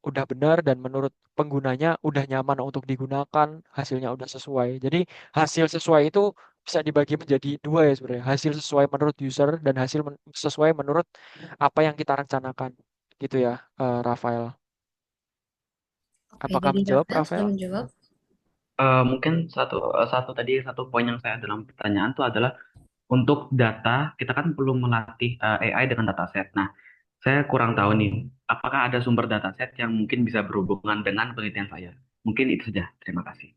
udah benar dan menurut penggunanya udah nyaman untuk digunakan, hasilnya udah sesuai. Jadi hasil sesuai itu bisa dibagi menjadi dua ya sebenarnya. Hasil sesuai menurut user dan sesuai menurut apa yang kita rencanakan. Gitu ya, Rafael. Oke, Apakah dari menjawab, Rafael sudah Rafael? menjawab. Mungkin satu poin yang saya dalam pertanyaan itu adalah untuk data kita kan perlu melatih AI dengan dataset. Nah, saya kurang tahu nih, apakah ada sumber dataset yang mungkin bisa berhubungan dengan penelitian saya? Mungkin itu saja. Terima kasih.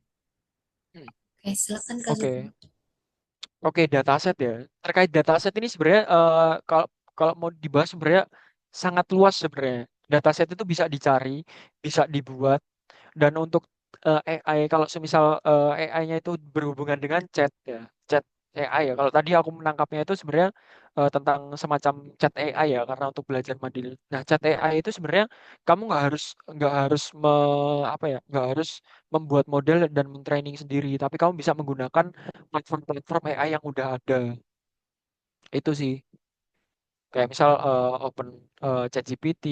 Hmm, Oke, silakan Kak Zulfan. Oke. Oke, dataset ya. Terkait dataset ini sebenarnya kalau kalau mau dibahas sebenarnya sangat luas sebenarnya. Dataset itu bisa dicari, bisa dibuat, dan untuk AI kalau semisal AI-nya itu berhubungan dengan chat ya, chat AI ya. Kalau tadi aku menangkapnya itu sebenarnya tentang semacam chat AI ya, karena untuk belajar mandiri. Nah, chat AI itu sebenarnya kamu nggak harus membuat model dan mentraining sendiri, tapi kamu bisa menggunakan platform-platform AI yang udah ada. Itu sih. Kayak misal Open ChatGPT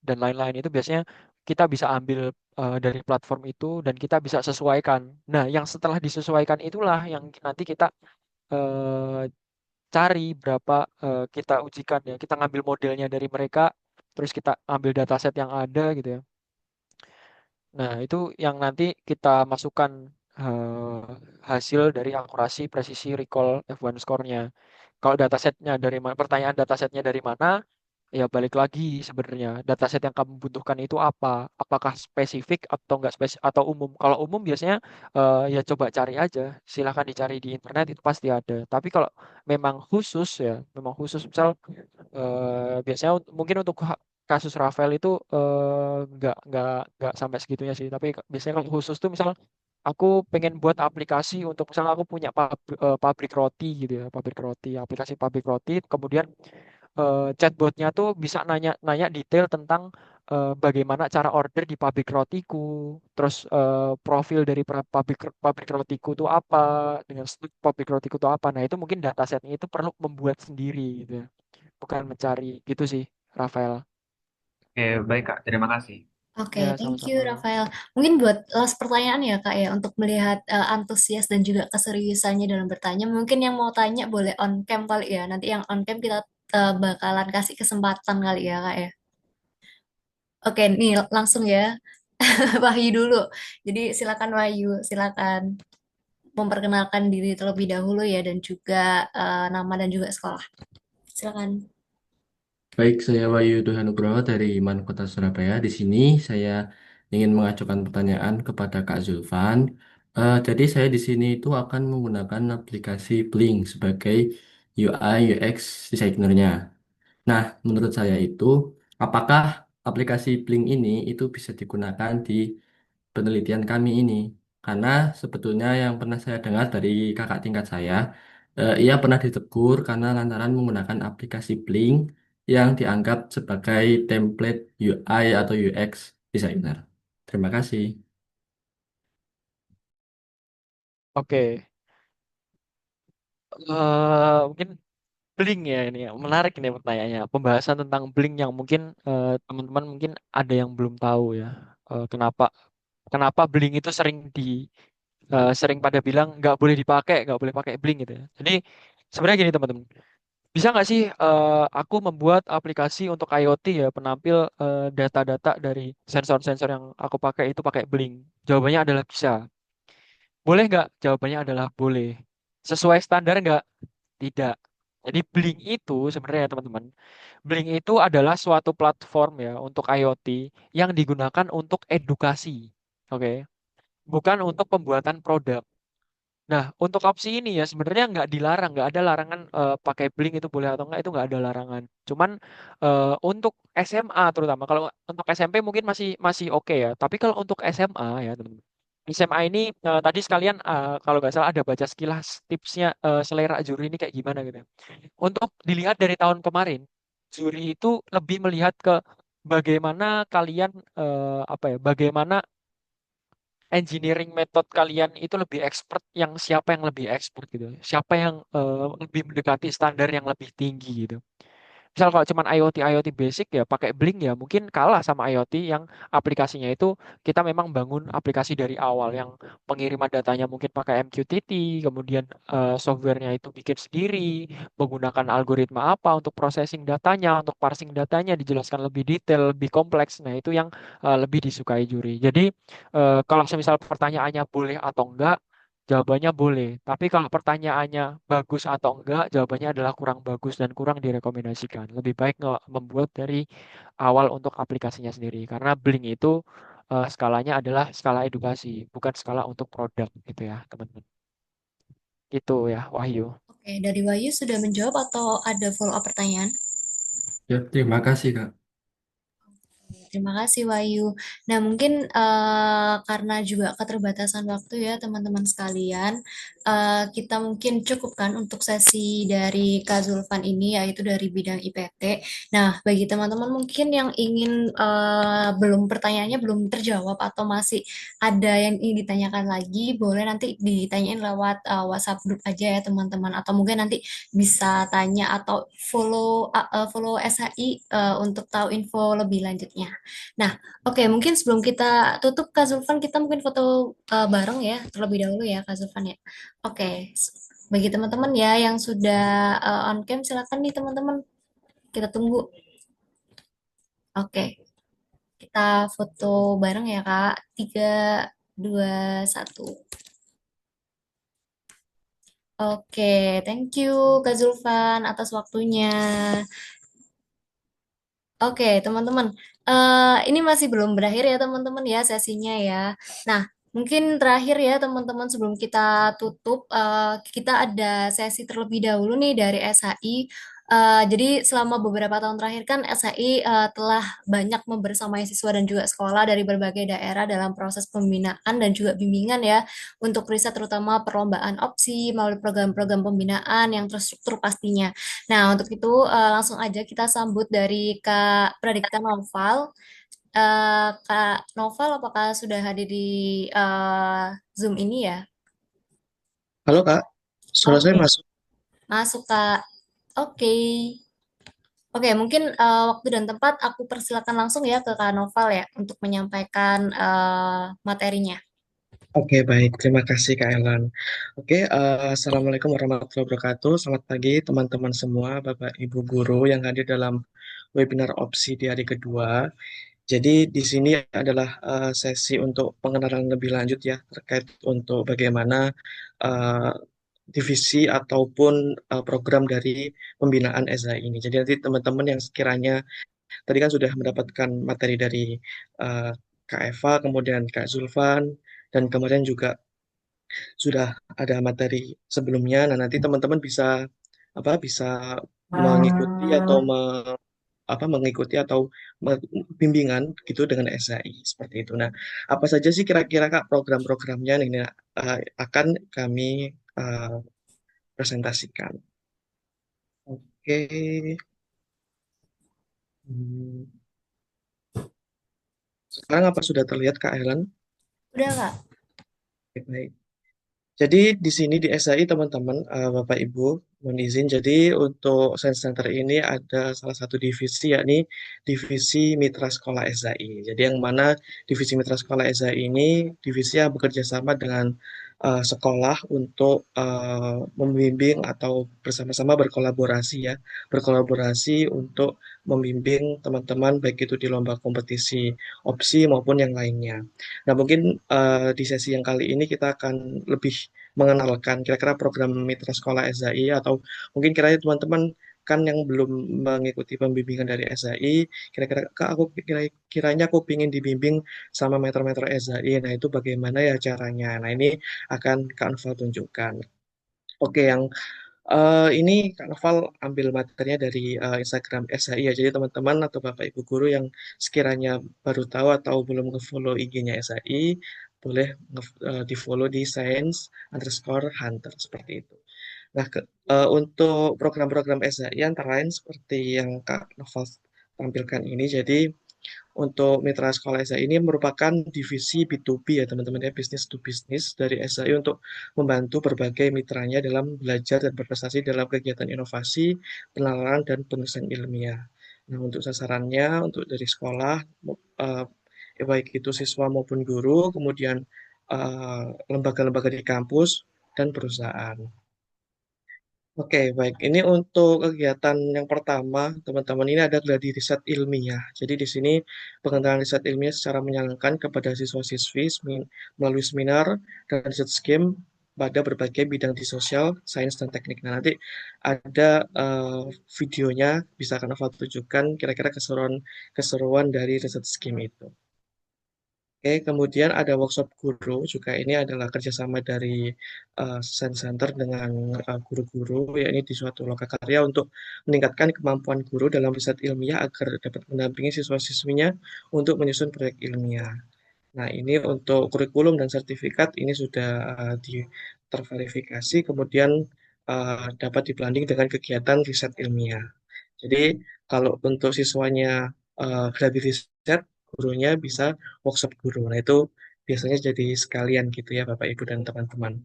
dan lain-lain itu biasanya kita bisa ambil dari platform itu dan kita bisa sesuaikan. Nah, yang setelah disesuaikan itulah yang nanti kita eh, cari berapa kita ujikan ya. Kita ngambil modelnya dari mereka, terus kita ambil dataset yang ada gitu ya. Nah, itu yang nanti kita masukkan eh, hasil dari akurasi, presisi, recall, F1 score-nya. Kalau datasetnya dari mana, pertanyaan datasetnya dari mana, ya balik lagi sebenarnya dataset yang kamu butuhkan itu apa? Apakah spesifik atau enggak spesifik atau umum? Kalau umum biasanya ya coba cari aja. Silahkan dicari di internet itu pasti ada. Tapi kalau memang khusus ya, memang khusus misal biasanya mungkin untuk kasus Rafael itu nggak sampai segitunya sih. Tapi biasanya kalau khusus tuh misal aku pengen buat aplikasi untuk misalnya aku punya pabrik roti gitu ya, pabrik roti, aplikasi pabrik roti, kemudian chatbotnya tuh bisa nanya detail tentang bagaimana cara order di pabrik rotiku, terus profil dari pabrik rotiku tuh apa, dengan stuk pabrik rotiku tuh apa. Nah itu mungkin datasetnya itu perlu membuat sendiri gitu ya, bukan mencari gitu sih, Rafael. Oke, baik Kak, terima kasih. Oke, Ya thank you, sama-sama. Rafael. Mungkin buat last pertanyaan ya, Kak, ya, untuk melihat antusias dan juga keseriusannya dalam bertanya. Mungkin yang mau tanya boleh on cam kali ya. Nanti yang on cam kita bakalan kasih kesempatan kali ya, Kak, ya. Oke, nih langsung ya. Wahyu dulu. Jadi silakan Wahyu, silakan memperkenalkan diri terlebih dahulu ya, dan juga nama dan juga sekolah. Silakan. Baik, saya Wahyu Duhan Nugroho dari Man Kota Surabaya. Di sini saya ingin mengajukan pertanyaan kepada Kak Zulfan. Jadi saya di sini itu akan menggunakan aplikasi Blink sebagai UI UX designernya. Nah, menurut saya itu, apakah aplikasi Blink ini itu bisa digunakan di penelitian kami ini? Karena sebetulnya yang pernah saya dengar dari kakak tingkat saya, ia pernah ditegur karena lantaran menggunakan aplikasi Blink yang dianggap sebagai template UI atau UX designer. Terima kasih. Oke, mungkin Blink ya ini ya. Menarik ini pertanyaannya. Pembahasan tentang Blink yang mungkin teman-teman mungkin ada yang belum tahu ya. Kenapa kenapa Blink itu sering pada bilang nggak boleh pakai Blink gitu ya. Jadi sebenarnya gini teman-teman. Bisa nggak sih aku membuat aplikasi untuk IoT ya penampil data-data dari sensor-sensor yang aku pakai itu pakai Blink? Jawabannya adalah bisa. Boleh nggak? Jawabannya adalah boleh. Sesuai standar nggak? Tidak. Jadi Blink itu sebenarnya teman-teman, Blink itu adalah suatu platform ya untuk IoT yang digunakan untuk edukasi. Oke. Bukan untuk pembuatan produk. Nah, untuk opsi ini ya sebenarnya nggak dilarang, nggak ada larangan pakai Blink itu boleh atau nggak itu nggak ada larangan. Cuman untuk SMA terutama, kalau untuk SMP mungkin masih masih oke ya. Tapi kalau untuk SMA ya teman-teman, SMA ini tadi sekalian kalau nggak salah ada baca sekilas tipsnya selera juri ini kayak gimana gitu. Untuk dilihat dari tahun kemarin, juri itu lebih melihat ke bagaimana kalian apa ya, bagaimana engineering method kalian itu lebih expert, yang siapa yang lebih expert gitu. Siapa yang lebih mendekati standar yang lebih tinggi gitu. Misal kalau cuman IoT basic ya pakai Blink ya mungkin kalah sama IoT yang aplikasinya itu kita memang bangun aplikasi dari awal yang pengiriman datanya mungkin pakai MQTT, kemudian softwarenya itu bikin sendiri, menggunakan algoritma apa untuk processing datanya, untuk parsing datanya dijelaskan lebih detail, lebih kompleks. Nah, itu yang lebih disukai juri. Jadi kalau misal pertanyaannya boleh atau enggak, jawabannya boleh. Tapi kalau pertanyaannya bagus atau enggak, jawabannya adalah kurang bagus dan kurang direkomendasikan. Lebih baik membuat dari awal untuk aplikasinya sendiri. Karena Blink itu skalanya adalah skala edukasi, bukan skala untuk produk gitu ya, teman-teman. Gitu ya, Wahyu. Oke, dari Wahyu sudah menjawab atau ada follow up pertanyaan? Ya, terima kasih, Kak. Terima kasih Wahyu. Nah, mungkin karena juga keterbatasan waktu ya teman-teman sekalian, kita mungkin cukupkan untuk sesi dari Kak Zulfan ini yaitu dari bidang IPT. Nah, bagi teman-teman mungkin yang ingin belum pertanyaannya belum terjawab atau masih ada yang ingin ditanyakan lagi, boleh nanti ditanyain lewat WhatsApp group aja ya teman-teman, atau mungkin nanti bisa tanya atau follow SHI untuk tahu info lebih lanjutnya. Nah, oke, mungkin sebelum kita tutup Kak Zulfan, kita mungkin foto bareng ya, terlebih dahulu ya Kak Zulfan ya. Oke, bagi teman-teman ya yang sudah on cam, silakan nih teman-teman, kita tunggu. Oke, kita foto bareng ya Kak. 3, 2, 1. Oke, thank you Kak Zulfan atas waktunya. Oke, teman-teman. Ini masih belum berakhir ya, teman-teman ya, sesinya ya. Nah, mungkin terakhir ya, teman-teman, sebelum kita tutup, kita ada sesi terlebih dahulu nih dari SHI. Jadi selama beberapa tahun terakhir kan SHI telah banyak membersamai siswa dan juga sekolah dari berbagai daerah dalam proses pembinaan dan juga bimbingan ya untuk riset terutama perlombaan opsi melalui program-program pembinaan yang terstruktur pastinya. Nah, untuk itu langsung aja kita sambut dari Kak Pradipta Noval. Kak Noval, apakah sudah hadir di Zoom ini ya? Halo Kak, suara saya Oke, masuk. masuk Kak. Oke. Oke, mungkin waktu dan tempat aku persilakan langsung ya ke Kak Noval ya untuk menyampaikan materinya. Oke, baik. Terima kasih Kak Elan. Oke, Assalamualaikum warahmatullahi wabarakatuh. Selamat pagi teman-teman semua, Bapak Ibu guru yang hadir dalam webinar opsi di hari kedua. Jadi di sini adalah sesi untuk pengenalan lebih lanjut ya terkait untuk bagaimana eh, divisi ataupun program dari pembinaan SHI ini. Jadi nanti teman-teman yang sekiranya tadi kan sudah mendapatkan materi dari eh, Kak Eva, kemudian Kak Zulfan, dan kemarin juga sudah ada materi sebelumnya. Nah, nanti teman-teman bisa bisa mengikuti atau mengikuti atau bimbingan gitu dengan SHI seperti itu. Nah, apa saja sih kira-kira Kak program-programnya nih akan kami eh, presentasikan. Oke. Hmm, Sekarang apa sudah terlihat Kak Helen? Udah Kak? Oke, baik. Jadi di sini di SAI teman-teman, Bapak Ibu, mohon izin. Jadi untuk Science Center ini ada salah satu divisi yakni divisi Mitra Sekolah SAI. Jadi yang mana divisi Mitra Sekolah SAI ini divisi yang bekerja sama dengan sekolah untuk membimbing atau bersama-sama berkolaborasi ya, berkolaborasi untuk membimbing teman-teman baik itu di lomba kompetisi opsi maupun yang lainnya. Nah, mungkin di sesi yang kali ini kita akan lebih mengenalkan kira-kira program Mitra Sekolah SHI atau mungkin kira-kira teman-teman kan yang belum mengikuti pembimbingan dari SHI, kira-kira Kak, kiranya aku ingin dibimbing sama Metro-Metro SHI. Nah, itu bagaimana ya caranya? Nah, ini akan Kak Noval tunjukkan. Oke, yang ini Kak Noval ambil materinya dari Instagram SHI ya. Jadi teman-teman atau Bapak Ibu guru yang sekiranya baru tahu atau belum nge-follow IG-nya SHI, boleh di-follow di science_hunter seperti itu. Nah, untuk program-program SHI antara lain seperti yang Kak Noval tampilkan ini, jadi untuk Mitra Sekolah SHI ini merupakan divisi B2B ya teman-teman ya, business to business dari SHI untuk membantu berbagai mitranya dalam belajar dan berprestasi dalam kegiatan inovasi, penalaran, dan penulisan ilmiah. Nah, untuk sasarannya, untuk dari sekolah, eh, baik itu siswa maupun guru, kemudian lembaga-lembaga di kampus, dan perusahaan. Oke, baik. Ini untuk kegiatan yang pertama, teman-teman, ini ada gladi riset ilmiah. Jadi di sini pengenalan riset ilmiah secara menyenangkan kepada siswa-siswi melalui seminar dan riset scheme pada berbagai bidang di sosial, sains, dan teknik. Nah, nanti ada videonya, bisa kan Nova tunjukkan kira-kira keseruan dari riset scheme itu. Oke, kemudian ada workshop guru juga ini adalah kerjasama dari Science Center dengan guru-guru ya ini di suatu lokakarya untuk meningkatkan kemampuan guru dalam riset ilmiah agar dapat mendampingi siswa-siswinya untuk menyusun proyek ilmiah. Nah, ini untuk kurikulum dan sertifikat ini sudah terverifikasi kemudian dapat dibanding dengan kegiatan riset ilmiah. Jadi kalau untuk siswanya gratis riset, gurunya bisa workshop guru. Nah itu biasanya jadi sekalian gitu ya Bapak Ibu dan teman-teman.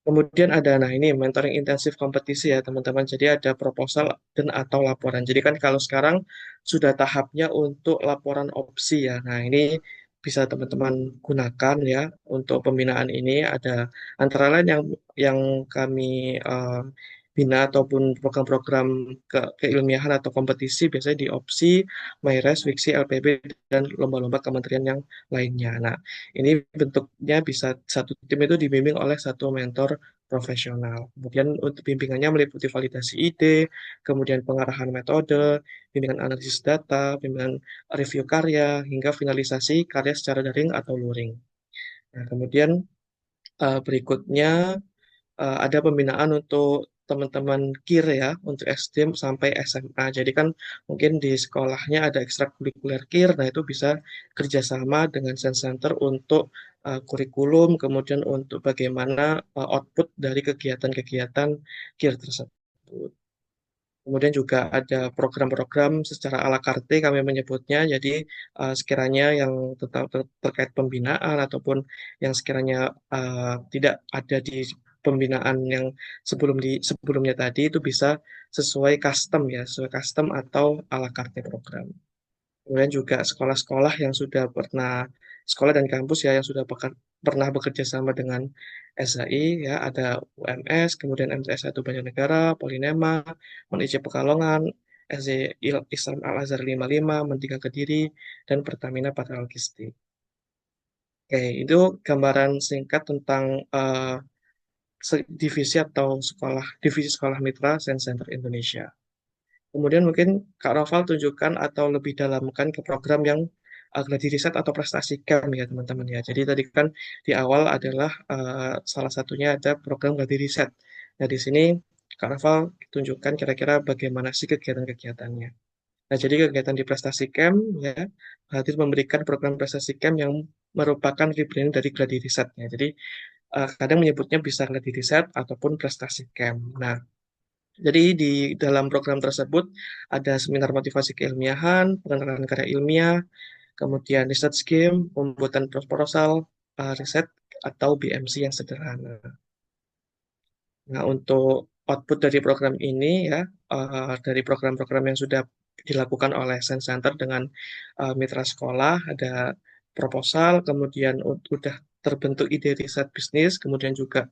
Kemudian ada, nah ini mentoring intensif kompetisi ya teman-teman. Jadi ada proposal dan atau laporan. Jadi kan kalau sekarang sudah tahapnya untuk laporan opsi ya. Nah ini bisa teman-teman gunakan ya untuk pembinaan ini. Ada antara lain yang kami bina ataupun program-program keilmiahan atau kompetisi biasanya di opsi, MyRes, Wiksi, LPB, dan lomba-lomba kementerian yang lainnya. Nah, ini bentuknya bisa satu tim itu dibimbing oleh satu mentor profesional. Kemudian untuk bimbingannya meliputi validasi ide, kemudian pengarahan metode, bimbingan analisis data, bimbingan review karya, hingga finalisasi karya secara daring atau luring. Nah, kemudian berikutnya ada pembinaan untuk teman-teman KIR ya, untuk SD sampai SMA. Jadi kan mungkin di sekolahnya ada ekstrakurikuler KIR, nah itu bisa kerjasama dengan Science Center untuk kurikulum, kemudian untuk bagaimana output dari kegiatan-kegiatan KIR tersebut. Kemudian juga ada program-program secara ala carte kami menyebutnya. Jadi sekiranya yang terkait pembinaan ataupun yang sekiranya tidak ada di pembinaan yang sebelumnya tadi itu bisa sesuai custom ya, sesuai custom atau ala carte program. Kemudian juga sekolah-sekolah yang sudah pernah sekolah dan kampus ya yang sudah pernah bekerja sama dengan SAI ya ada UMS, kemudian MTS 1 Banjarnegara, Polinema, MIC Pekalongan, SD Islam Al Azhar 55, Mendika Kediri, dan Pertamina Patra Logistik. Oke, itu gambaran singkat tentang divisi atau divisi sekolah mitra Science Center Indonesia. Kemudian mungkin Kak Noval tunjukkan atau lebih dalamkan ke program yang gladi riset atau prestasi CAM ya teman-teman ya. Jadi tadi kan di awal adalah salah satunya ada program gladi riset. Nah di sini Kak Noval tunjukkan kira-kira bagaimana sih kegiatan-kegiatannya. Nah jadi kegiatan di prestasi CAM ya hadir memberikan program prestasi CAM yang merupakan rebranding dari gladi riset ya. Jadi kadang menyebutnya bisa gladi riset ataupun prestasi CAM. Nah jadi di dalam program tersebut ada seminar motivasi keilmiahan, pengenalan karya ilmiah, kemudian research game, pembuatan proposal, riset atau BMC yang sederhana. Nah, untuk output dari program ini ya, dari program-program yang sudah dilakukan oleh Science Center dengan mitra sekolah, ada proposal, kemudian udah terbentuk ide riset bisnis, kemudian juga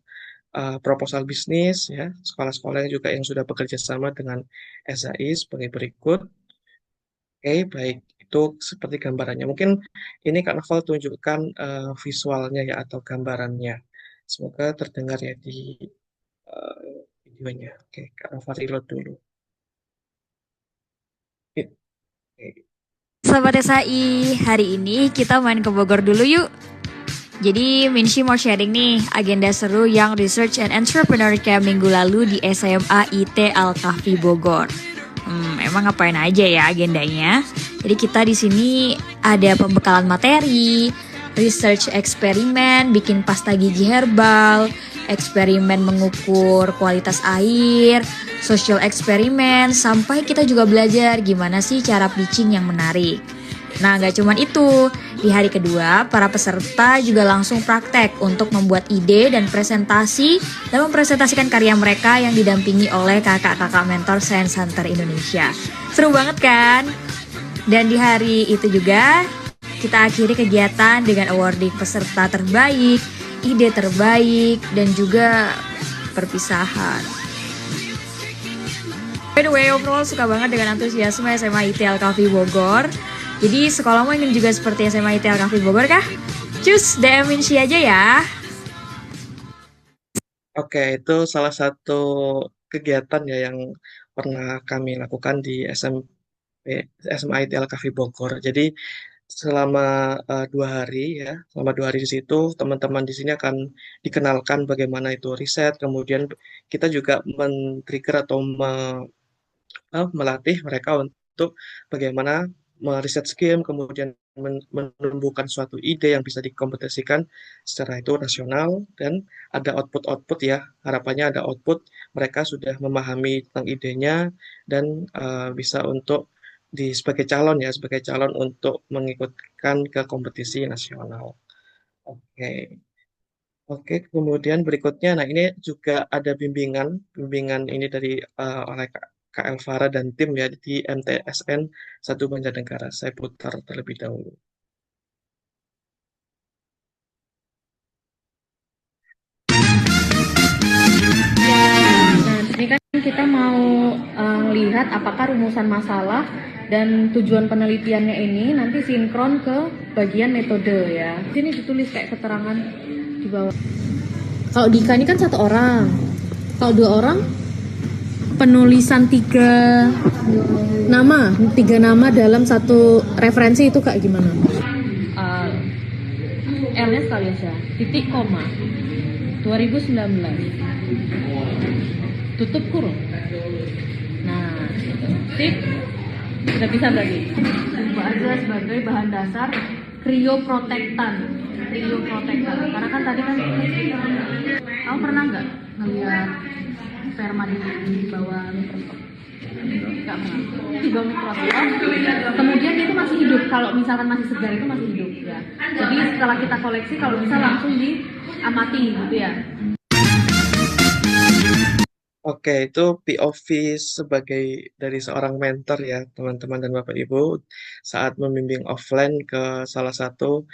proposal bisnis ya sekolah-sekolah yang juga yang sudah bekerja sama dengan SAI sebagai berikut. Oke, baik itu seperti gambarannya. Mungkin ini Kak Novel tunjukkan visualnya ya atau gambarannya. Semoga terdengar ya di videonya. Oke, Kak Novel reload dulu. Oke. Sobat SAI, hari ini kita main ke Bogor dulu yuk. Jadi Minshi mau sharing nih agenda seru yang Research and Entrepreneur Camp minggu lalu di SMA IT Al-Kahfi Bogor. Emang ngapain aja ya agendanya? Jadi kita di sini ada pembekalan materi, research eksperimen, bikin pasta gigi herbal, eksperimen mengukur kualitas air, social eksperimen, sampai kita juga belajar gimana sih cara pitching yang menarik. Nah, gak cuman itu. Di hari kedua, para peserta juga langsung praktek untuk membuat ide dan presentasi dan mempresentasikan karya mereka yang didampingi oleh kakak-kakak mentor Science Center Indonesia. Seru banget kan? Dan di hari itu juga, kita akhiri kegiatan dengan awarding peserta terbaik, ide terbaik, dan juga perpisahan. By the way, overall suka banget dengan antusiasme SMA IT Al-Kahfi Bogor. Jadi sekolahmu ingin juga seperti SMA IT Al-Kahfi Bogor kah? Cus, DM Minshi aja ya. Oke, itu salah satu kegiatan ya yang pernah kami lakukan di SMA IT Al-Kahfi Bogor. Jadi selama 2 hari ya, selama 2 hari di situ teman-teman di sini akan dikenalkan bagaimana itu riset, kemudian kita juga men-trigger atau melatih mereka untuk bagaimana meriset scheme, kemudian menumbuhkan suatu ide yang bisa dikompetisikan secara itu nasional, dan ada output-output ya, harapannya ada output, mereka sudah memahami tentang idenya dan bisa untuk sebagai calon untuk mengikutkan ke kompetisi nasional. Oke, kemudian berikutnya, nah ini juga ada bimbingan ini dari oleh Kak Elvara dan tim ya di MTSN 1 Banjarnegara. Saya putar terlebih dahulu. Nah, ini kan kita mau lihat apakah rumusan masalah dan tujuan penelitiannya ini nanti sinkron ke bagian metode ya. Sini ditulis kayak keterangan di bawah. Kalau Dika ini kan 1 orang. Kalau 2 orang, penulisan 3 nama dalam satu referensi itu kayak gimana? L-nya sekali aja, titik koma, 2019, tutup kurung. Nah, sip, sudah bisa berarti. Coba aja sebagai bahan dasar krioprotektan. Karena kan tadi kan, kamu pernah nggak ngeliat sperma di bawah mikroskop? Nggak pernah. Di bawah mikroskop, kemudian itu masih hidup. Kalau misalkan masih segar itu masih hidup ya. Jadi setelah kita koleksi, kalau bisa langsung diamati gitu ya. Oke, itu POV sebagai dari seorang mentor ya, teman-teman dan Bapak Ibu, saat membimbing offline ke salah satu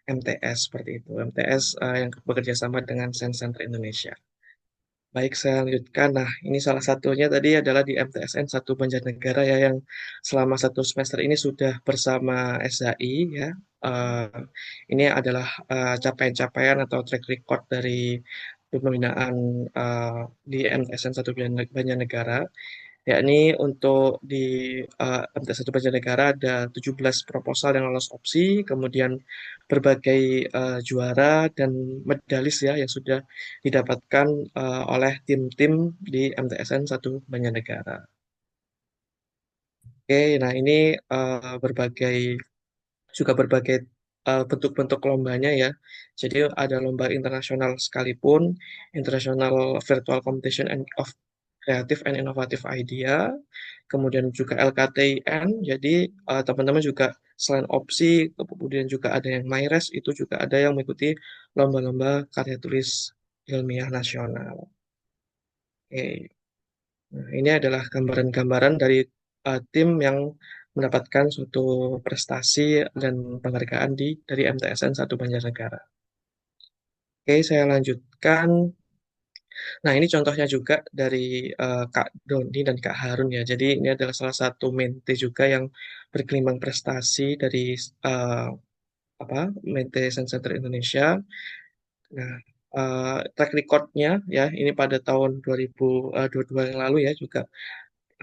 MTS seperti itu. MTS yang bekerja sama dengan Science Center Indonesia. Baik, saya lanjutkan. Nah, ini salah satunya tadi adalah di MTSN 1 Banjarnegara ya, yang selama 1 semester ini sudah bersama SHI ya. Ini adalah capaian-capaian atau track record dari pembinaan di MTSN 1 Banjarnegara. Yakni untuk di MTS 1 Banjarnegara ada 17 proposal yang lolos opsi, kemudian berbagai juara dan medalis ya yang sudah didapatkan oleh tim-tim di MTSN 1 Banjarnegara. Oke, nah ini berbagai bentuk-bentuk lombanya ya. Jadi ada lomba internasional sekalipun, International Virtual Competition of Creative and Innovative Idea, kemudian juga LKTIN, jadi teman-teman juga selain opsi, kemudian juga ada yang MyRes, itu juga ada yang mengikuti lomba-lomba karya tulis ilmiah nasional. Oke. Nah, ini adalah gambaran-gambaran dari tim yang mendapatkan suatu prestasi dan penghargaan dari MTSN 1 Banjarnegara. Oke, saya lanjutkan. Nah, ini contohnya juga dari Kak Doni dan Kak Harun ya. Jadi ini adalah salah satu mente juga yang berkelimbang prestasi dari uh, mente Science Center Indonesia. Nah, track recordnya ya, ini pada tahun 2022 yang lalu ya juga.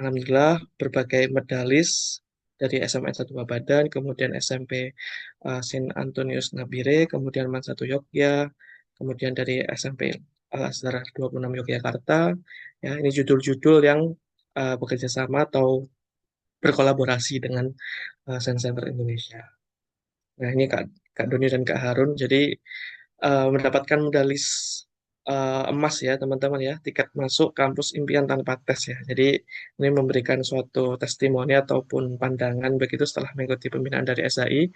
Alhamdulillah berbagai medalis dari SMN 1 Babadan, kemudian SMP Saint Antonius Nabire, kemudian Man 1 Yogya, kemudian dari SMP Al Azhar 26 Yogyakarta. Ya, ini judul-judul yang bekerja sama atau berkolaborasi dengan Science Center Indonesia. Nah, ini Kak Doni dan Kak Harun. Jadi mendapatkan medalis emas ya teman-teman ya, tiket masuk kampus impian tanpa tes ya. Jadi ini memberikan suatu testimoni ataupun pandangan begitu setelah mengikuti pembinaan dari SHI.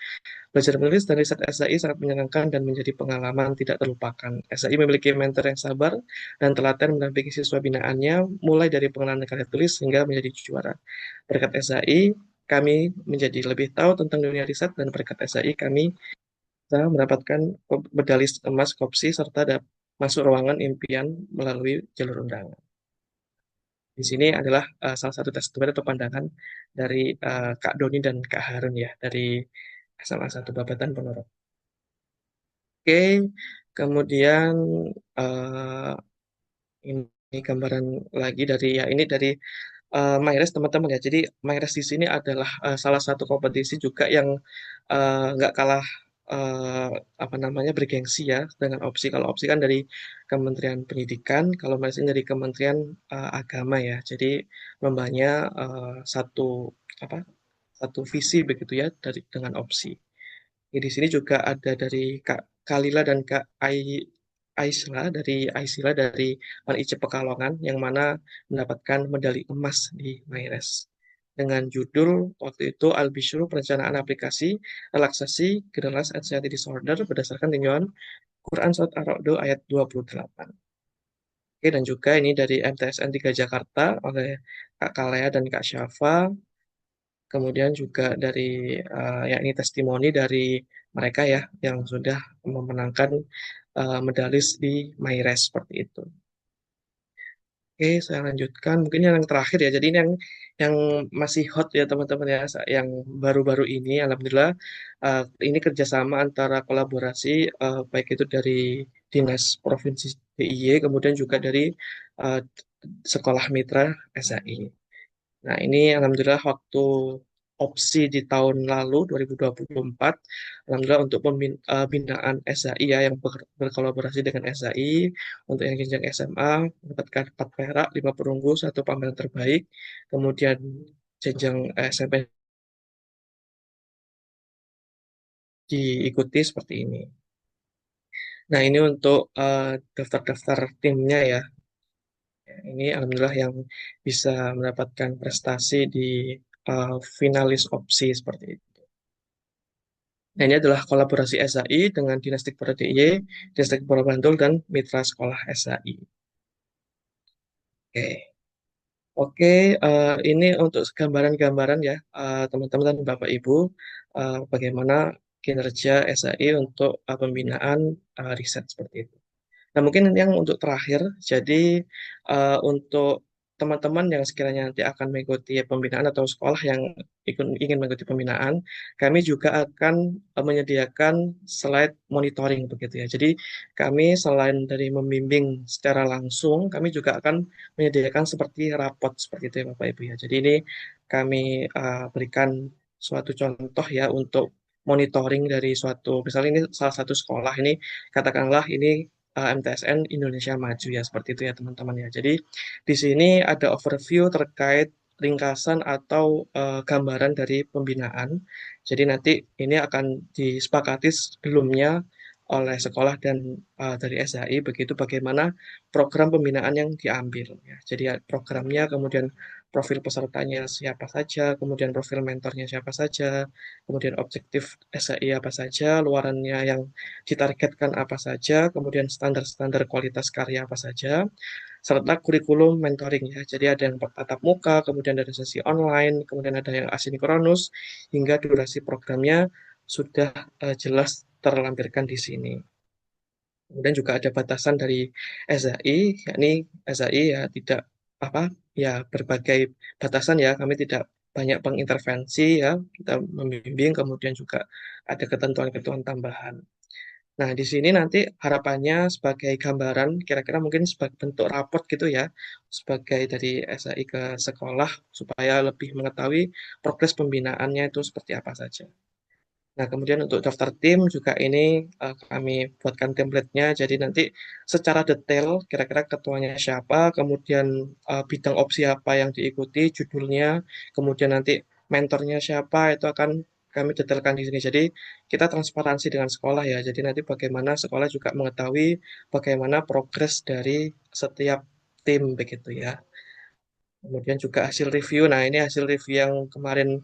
Belajar menulis dan riset SHI sangat menyenangkan dan menjadi pengalaman tidak terlupakan. SHI memiliki mentor yang sabar dan telaten mendampingi siswa binaannya mulai dari pengenalan karya tulis hingga menjadi juara. Berkat SHI kami menjadi lebih tahu tentang dunia riset dan berkat SHI kami bisa mendapatkan medalis emas KOPSI serta masuk ruangan impian melalui jalur undangan. Di sini adalah salah satu testimoni atau pandangan dari Kak Doni dan Kak Harun ya, dari SMA 1 Babadan Ponorogo. Oke, kemudian ini gambaran lagi dari ya ini dari MyRes teman-teman ya. Jadi MyRes di sini adalah salah satu kompetisi juga yang nggak kalah bergengsi ya dengan opsi. Kalau opsi kan dari Kementerian Pendidikan, kalau MyRes ini dari Kementerian Agama ya. Jadi lombanya satu visi begitu ya dengan opsi. Di sini juga ada dari Kak Kalila dan Kak Aisla dari IC Pekalongan yang mana mendapatkan medali emas di MyRes dengan judul waktu itu Al-Bishru Perencanaan Aplikasi Relaksasi Generalized Anxiety Disorder berdasarkan tinjauan Quran Surat Ar-Ra'd ayat 28. Oke, dan juga ini dari MTSN 3 Jakarta oleh Kak Kalea dan Kak Syafa. Kemudian juga dari ya ini testimoni dari mereka ya yang sudah memenangkan medalis di MyRes seperti itu. Oke, saya lanjutkan. Mungkin yang terakhir ya. Jadi ini yang masih hot ya teman-teman ya, yang baru-baru ini. Alhamdulillah ini kerjasama antara kolaborasi baik itu dari Dinas Provinsi DIY, kemudian juga dari uh, sekolah mitra SAI. Nah, ini alhamdulillah waktu opsi di tahun lalu 2024, alhamdulillah untuk binaan SAI ya yang berkolaborasi dengan SAI untuk yang jenjang SMA mendapatkan 4 perak, 5 perunggu, 1 pameran terbaik. Kemudian jenjang SMP diikuti seperti ini. Nah, ini untuk daftar-daftar timnya ya. Ini alhamdulillah yang bisa mendapatkan prestasi di finalis opsi seperti itu. Nah, ini adalah kolaborasi SAI dengan Dinas Dikbud DIY, Dinas Dikbud Bantul, dan mitra sekolah SAI. Oke, Oke, ini untuk gambaran-gambaran ya, teman-teman dan Bapak Ibu, bagaimana kinerja SAI untuk pembinaan riset seperti itu. Nah, mungkin yang untuk terakhir, jadi untuk teman-teman yang sekiranya nanti akan mengikuti pembinaan atau sekolah yang ingin mengikuti pembinaan, kami juga akan menyediakan slide monitoring begitu ya. Jadi kami selain dari membimbing secara langsung, kami juga akan menyediakan seperti rapot seperti itu ya Bapak Ibu ya. Jadi ini kami berikan suatu contoh ya untuk monitoring dari suatu, misalnya ini salah satu sekolah ini, katakanlah ini MTSN Indonesia Maju ya seperti itu ya teman-teman ya. Jadi di sini ada overview terkait ringkasan atau gambaran dari pembinaan. Jadi nanti ini akan disepakati sebelumnya oleh sekolah dan dari SHI begitu bagaimana program pembinaan yang diambil ya. Jadi programnya, kemudian profil pesertanya siapa saja, kemudian profil mentornya siapa saja, kemudian objektif SHI apa saja, luarannya yang ditargetkan apa saja, kemudian standar-standar kualitas karya apa saja, serta kurikulum mentoring ya. Jadi ada yang tatap muka, kemudian ada sesi online, kemudian ada yang asinkronus, hingga durasi programnya sudah jelas terlampirkan di sini. Kemudian juga ada batasan dari SHI, yakni SHI ya tidak apa ya berbagai batasan ya, kami tidak banyak pengintervensi ya, kita membimbing, kemudian juga ada ketentuan-ketentuan tambahan. Nah, di sini nanti harapannya sebagai gambaran, kira-kira mungkin sebagai bentuk raport gitu ya, sebagai dari SHI ke sekolah, supaya lebih mengetahui progres pembinaannya itu seperti apa saja. Nah, kemudian untuk daftar tim juga ini kami buatkan template-nya, jadi nanti secara detail kira-kira ketuanya siapa, kemudian bidang opsi apa yang diikuti, judulnya, kemudian nanti mentornya siapa, itu akan kami detailkan di sini. Jadi kita transparansi dengan sekolah ya, jadi nanti bagaimana sekolah juga mengetahui bagaimana progres dari setiap tim begitu ya. Kemudian juga hasil review. Nah, ini hasil review yang kemarin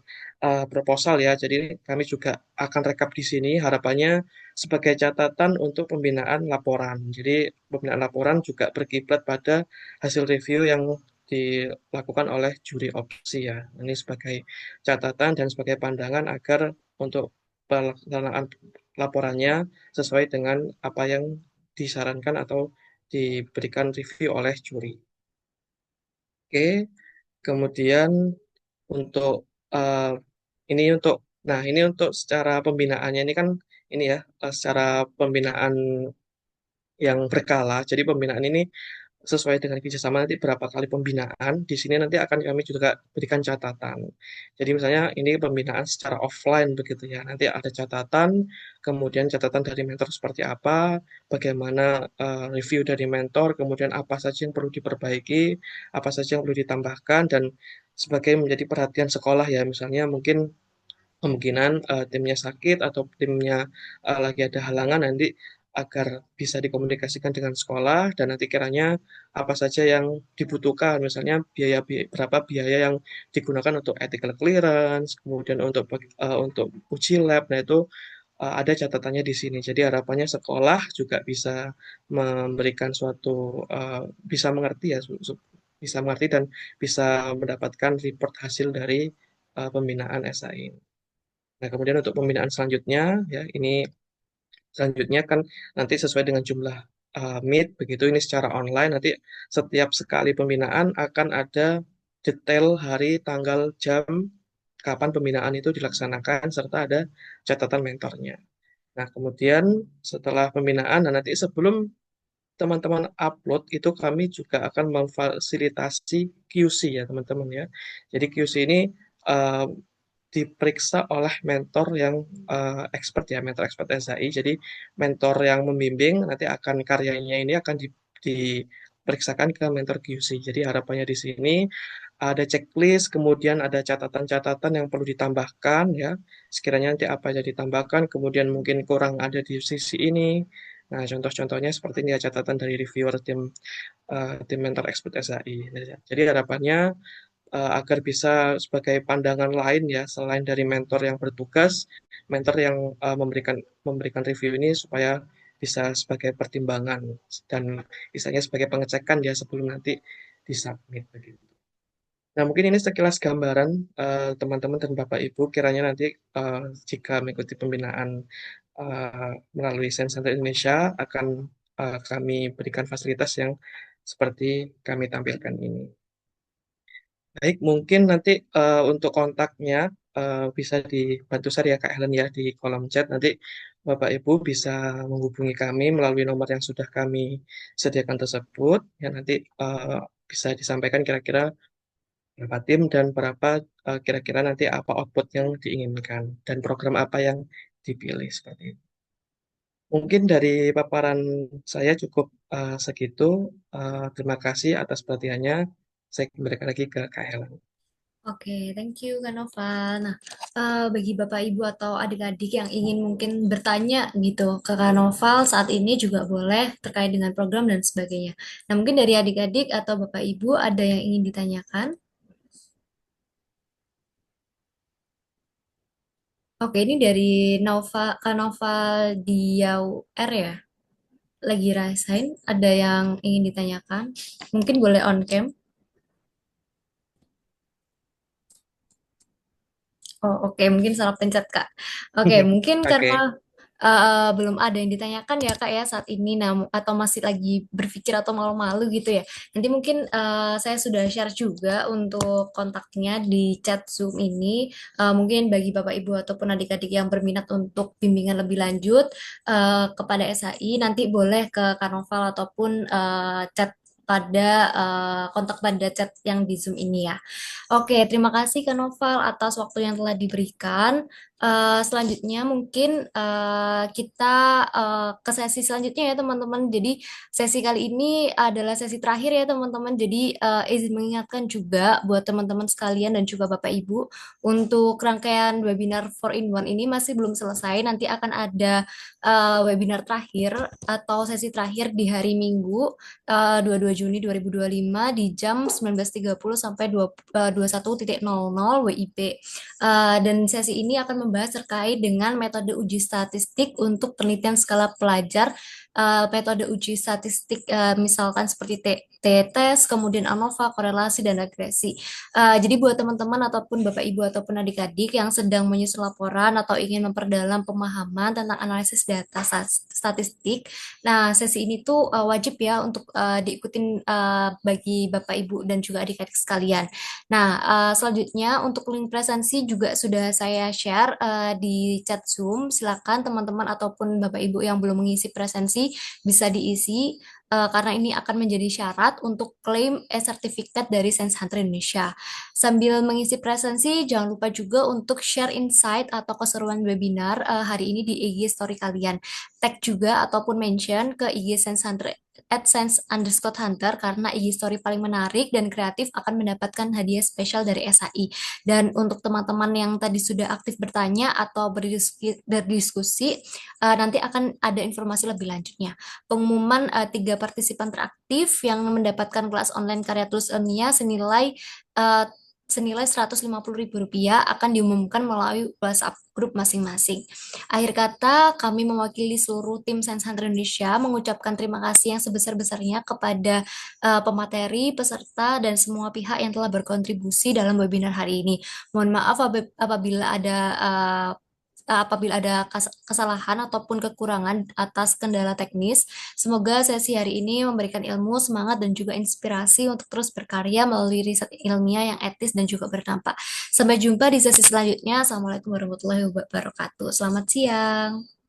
proposal ya. Jadi kami juga akan rekap di sini. Harapannya sebagai catatan untuk pembinaan laporan. Jadi pembinaan laporan juga berkiblat pada hasil review yang dilakukan oleh juri opsi ya. Ini sebagai catatan dan sebagai pandangan agar untuk pelaksanaan laporannya sesuai dengan apa yang disarankan atau diberikan review oleh juri. Oke, kemudian untuk eh, ini untuk ini untuk secara pembinaannya ini kan ini ya secara pembinaan yang berkala. Jadi pembinaan ini sesuai dengan kerjasama nanti berapa kali pembinaan. Di sini nanti akan kami juga berikan catatan. Jadi misalnya ini pembinaan secara offline begitu ya. Nanti ada catatan, kemudian catatan dari mentor seperti apa, bagaimana review dari mentor, kemudian apa saja yang perlu diperbaiki, apa saja yang perlu ditambahkan, dan sebagai menjadi perhatian sekolah ya. Misalnya mungkin kemungkinan timnya sakit atau timnya lagi ada halangan nanti agar bisa dikomunikasikan dengan sekolah dan nanti kiranya apa saja yang dibutuhkan, misalnya berapa biaya yang digunakan untuk ethical clearance, kemudian untuk uji lab. Nah, itu ada catatannya di sini. Jadi harapannya sekolah juga bisa memberikan suatu bisa mengerti ya, bisa mengerti dan bisa mendapatkan report hasil dari pembinaan SAI. Nah, kemudian untuk pembinaan selanjutnya, ya ini selanjutnya kan nanti sesuai dengan jumlah meet, begitu ini secara online, nanti setiap sekali pembinaan akan ada detail hari, tanggal, jam, kapan pembinaan itu dilaksanakan, serta ada catatan mentornya. Nah, kemudian setelah pembinaan, nah nanti sebelum teman-teman upload itu kami juga akan memfasilitasi QC ya teman-teman ya. Jadi QC ini eh, diperiksa oleh mentor yang expert ya, mentor expert SAI. Jadi mentor yang membimbing nanti akan karyanya ini akan diperiksakan ke mentor QC. Jadi harapannya di sini ada checklist, kemudian ada catatan-catatan yang perlu ditambahkan ya. Sekiranya nanti apa yang ditambahkan, kemudian mungkin kurang ada di sisi ini. Nah, contoh-contohnya seperti ini ya catatan dari reviewer tim mentor expert SAI. Jadi harapannya agar bisa sebagai pandangan lain ya selain dari mentor yang bertugas, mentor yang memberikan review ini supaya bisa sebagai pertimbangan dan misalnya sebagai pengecekan ya sebelum nanti disubmit begitu. Nah, mungkin ini sekilas gambaran teman-teman dan Bapak Ibu kiranya nanti jika mengikuti pembinaan melalui Science Center Indonesia akan kami berikan fasilitas yang seperti kami tampilkan ini. Baik, mungkin nanti untuk kontaknya bisa dibantu share ya Kak Helen ya di kolom chat. Nanti Bapak Ibu bisa menghubungi kami melalui nomor yang sudah kami sediakan tersebut. Ya nanti bisa disampaikan kira-kira berapa tim dan berapa kira-kira nanti apa output yang diinginkan dan program apa yang dipilih seperti itu. Mungkin dari paparan saya cukup segitu. Terima kasih atas perhatiannya. Saya kembalikan lagi ke Kak Helen. Oke, thank you Kak Nova. Nah, bagi Bapak Ibu atau adik-adik yang ingin mungkin bertanya gitu ke Kak Noval saat ini juga boleh terkait dengan program dan sebagainya. Nah, mungkin dari adik-adik atau Bapak Ibu ada yang ingin ditanyakan? Oke, ini dari Kak Noval Diau R ya. Lagi rasain, ada yang ingin ditanyakan? Mungkin boleh on cam. Oh, oke, mungkin salah pencet, Kak. Oke, mungkin Oke. karena belum ada yang ditanyakan ya, Kak, ya, saat ini, atau masih lagi berpikir atau malu-malu gitu ya. Nanti mungkin saya sudah share juga untuk kontaknya di chat Zoom ini. Mungkin bagi Bapak, Ibu, ataupun adik-adik yang berminat untuk bimbingan lebih lanjut kepada SAI, nanti boleh ke Karnoval ataupun chat pada kontak pada chat yang di Zoom ini ya. Oke, terima kasih Kak Noval atas waktu yang telah diberikan. Selanjutnya mungkin kita ke sesi selanjutnya ya teman-teman. Jadi sesi kali ini adalah sesi terakhir ya teman-teman. Jadi izin mengingatkan juga buat teman-teman sekalian dan juga Bapak Ibu untuk rangkaian webinar 4-in-1 ini masih belum selesai. Nanti akan ada webinar terakhir atau sesi terakhir di hari Minggu 22 Juni 2025 di jam 19.30 sampai 21.00 WIB. Dan sesi ini akan membahas terkait dengan metode uji statistik untuk penelitian skala pelajar, metode uji statistik misalkan seperti t-test, kemudian ANOVA, korelasi, dan regresi. Jadi buat teman-teman ataupun Bapak Ibu ataupun adik-adik yang sedang menyusun laporan atau ingin memperdalam pemahaman tentang analisis data statistik, nah sesi ini tuh wajib ya untuk diikutin bagi Bapak Ibu dan juga adik-adik sekalian. Nah, selanjutnya untuk link presensi juga sudah saya share di chat Zoom. Silakan teman-teman ataupun Bapak Ibu yang belum mengisi presensi bisa diisi karena ini akan menjadi syarat untuk klaim e-sertifikat dari Science Hunter Indonesia. Sambil mengisi presensi, jangan lupa juga untuk share insight atau keseruan webinar hari ini di IG story kalian. Tag juga ataupun mention ke IG Science Hunter @sense_hunter karena IG story paling menarik dan kreatif akan mendapatkan hadiah spesial dari SAI. Dan untuk teman-teman yang tadi sudah aktif bertanya atau berdiskusi, nanti akan ada informasi lebih lanjutnya. Pengumuman 3 partisipan teraktif yang mendapatkan kelas online karya tulis ilmiah senilai Rp150.000 akan diumumkan melalui WhatsApp grup masing-masing. Akhir kata, kami mewakili seluruh tim Science Hunter Indonesia mengucapkan terima kasih yang sebesar-besarnya kepada pemateri, peserta, dan semua pihak yang telah berkontribusi dalam webinar hari ini. Mohon maaf apabila ada kesalahan ataupun kekurangan atas kendala teknis. Semoga sesi hari ini memberikan ilmu, semangat, dan juga inspirasi untuk terus berkarya melalui riset ilmiah yang etis dan juga berdampak. Sampai jumpa di sesi selanjutnya. Assalamualaikum warahmatullahi wabarakatuh. Selamat siang.